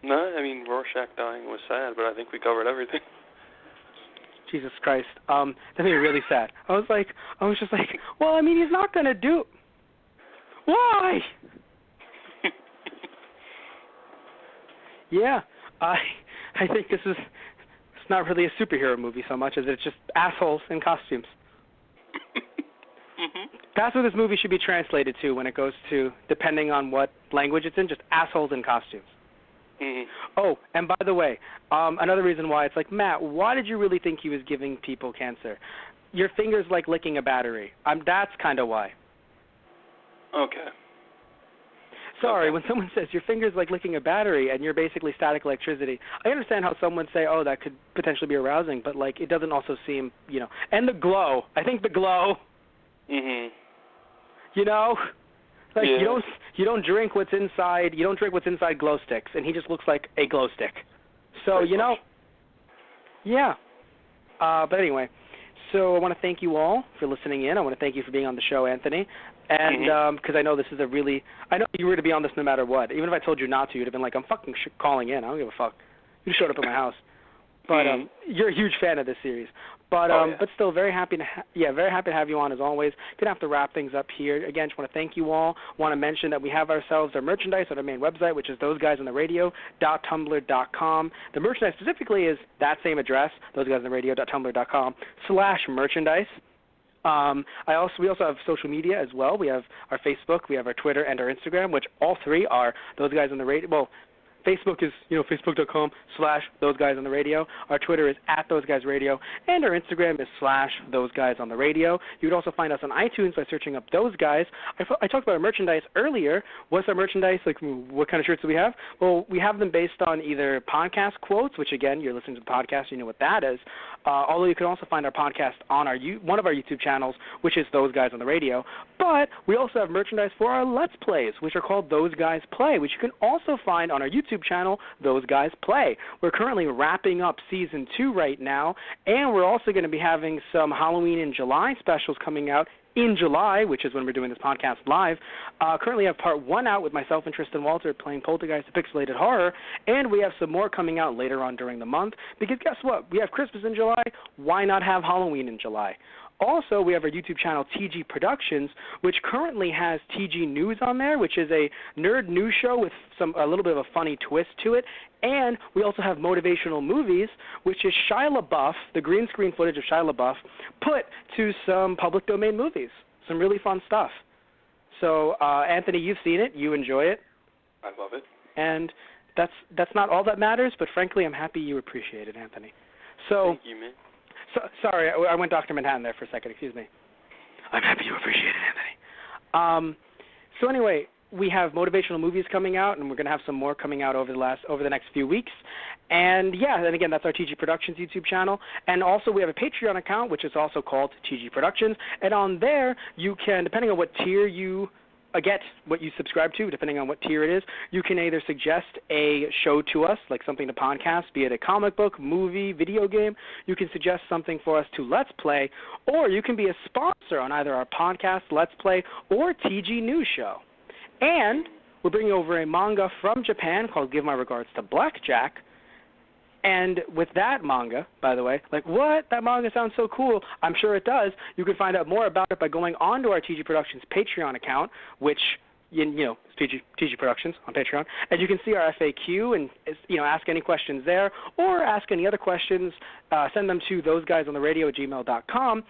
No, I mean, Rorschach dying was sad, but I think we covered everything. Jesus Christ. That made me really sad. I was just like, well, I mean, he's not going to do. Why? Yeah. I think it's not really a superhero movie so much as it's just assholes in costumes. That's what this movie should be translated to when it goes to, depending on what language it's in, just assholes in costumes. Oh, and by the way, another reason why it's like, Matt, why did you really think he was giving people cancer? Your finger's like licking a battery. That's kind of why. Okay. Sorry, when someone says your finger's like licking a battery and you're basically static electricity, I understand how someone say, oh, that could potentially be arousing, but like it doesn't also seem, you know. And the glow. I think the glow. You know, like you don't drink what's inside. You don't drink what's inside glow sticks, and he just looks like a glow stick. So you know, yeah. But anyway, so I want to thank you all for listening in. I want to thank you for being on the show, Anthony. And because I know this is I know you were to be on this no matter what. Even if I told you not to, you'd have been like, I'm fucking calling in. I don't give a fuck. You showed up at my house. But you're a huge fan of this series. But but still very happy to have you on as always. Gonna have to wrap things up here. Again, just want to thank you all. Want to mention that we have ourselves our merchandise on our main website, which is thoseguysontheradio.tumblr.com. The merchandise specifically is that same address, thoseguysontheradio.tumblr.com/merchandise. We also have social media as well. We have our Facebook, we have our Twitter, and our Instagram, which all three are Those Guys on the Radio. Well, Facebook is, facebook.com/ThoseGuysOnTheRadio. Our Twitter is @ThoseGuysRadio, and our Instagram is /ThoseGuysOnTheRadio. You would also find us on iTunes by searching up Those Guys. I talked about our merchandise earlier. What's our merchandise? Like, what kind of shirts do we have? Well, we have them based on either podcast quotes, which, again, you're listening to the podcast, you know what that is. Although you can also find our podcast on one of our YouTube channels, which is Those Guys on the Radio. But we also have merchandise for our Let's Plays, which are called Those Guys Play, which you can also find on our YouTube channel, Those Guys Play. We're currently wrapping up Season 2 right now, and we're also going to be having some Halloween in July specials coming out in July, which is when we're doing this podcast live. Currently I have Part 1 out with myself and Tristan Walter playing Poltergeist, a pixelated horror, and we have some more coming out later on during the month, because guess what? We have Christmas in July. Why not have Halloween in July? Also, we have our YouTube channel, TG Productions, which currently has TG News on there, which is a nerd news show with a little bit of a funny twist to it. And we also have Motivational Movies, which is Shia LaBeouf, the green screen footage of Shia LaBeouf, put to some public domain movies. Some really fun stuff. So, Anthony, you've seen it. You enjoy it. I love it. And that's not all that matters, but frankly, I'm happy you appreciate it, Anthony. So, thank you, man. Sorry, I went Dr. Manhattan there for a second. Excuse me. I'm happy you appreciate it, Anthony. So anyway, we have Motivational Movies coming out, and we're going to have some more coming out over the next few weeks. And yeah, and again, that's our TG Productions YouTube channel. And also we have a Patreon account, which is also called TG Productions. And on there, you can, depending on what tier you get, what you subscribe to, depending on what tier it is, you can either suggest a show to us, like something to podcast, be it a comic book, movie, video game. You can suggest something for us to Let's Play, or you can be a sponsor on either our podcast, Let's Play, or TG News Show. And we're bringing over a manga from Japan called Give My Regards to Blackjack. And with that manga, by the way, like, what? That manga sounds so cool. I'm sure it does. You can find out more about it by going onto our TG Productions Patreon account, which, you know, is TG Productions on Patreon. And you can see our FAQ and, you know, ask any questions there, or ask any other questions. Send them to thoseguysonthe.radio@gmail.com.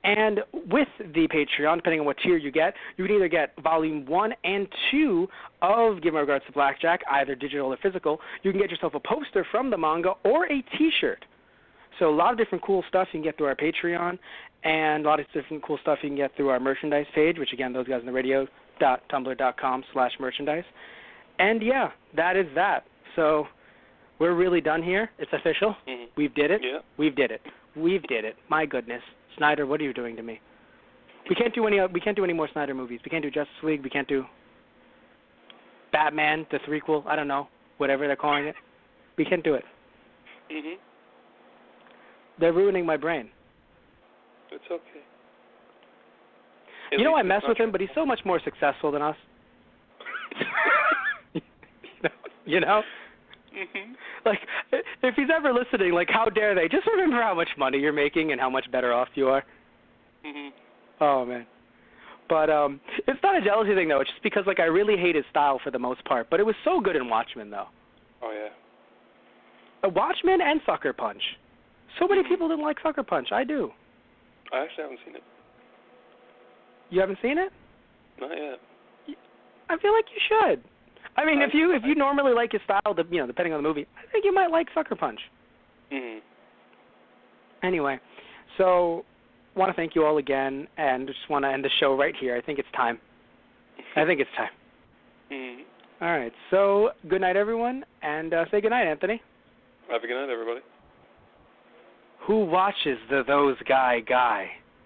And with the Patreon, depending on what tier you can either get Volume 1 and 2 of Give My Regards to Blackjack, either digital or physical. You can get yourself a poster from the manga or a T-shirt. So a lot of different cool stuff you can get through our Patreon, and a lot of different cool stuff you can get through our merchandise page, which, again, thoseguysonthe.radio.tumblr.com/merchandise. And, yeah, that is that. So we're really done here. It's official. Mm-hmm. We did it. Yeah. We did it. My goodness. Snyder, what are you doing to me? We can't do any more Snyder movies. We can't do Justice League. We can't do Batman, the threequel. I don't know, whatever they're calling it. We can't do it. Mhm. They're ruining my brain. It's okay. You know, I mess with him, but he's so much more successful than us. You know? Mhm. Like, if he's ever listening, like, how dare they? Just remember how much money you're making and how much better off you are. Mhm. Oh, man. But it's not a jealousy thing, though. It's just because, like, I really hate his style for the most part. But it was so good in Watchmen, though. Oh, yeah. Watchmen and Sucker Punch. So many people didn't like Sucker Punch. I do. I actually haven't seen it. You haven't seen it? Not yet. I feel like you should. I mean, if you normally like his style, you know, depending on the movie, I think you might like Sucker Punch. Mhm. Anyway, so want to thank you all again, and just want to end the show right here. I think it's time. Mhm. All right. So good night, everyone, and say good night, Anthony. Have a good night, everybody. Who watches the Those Guy?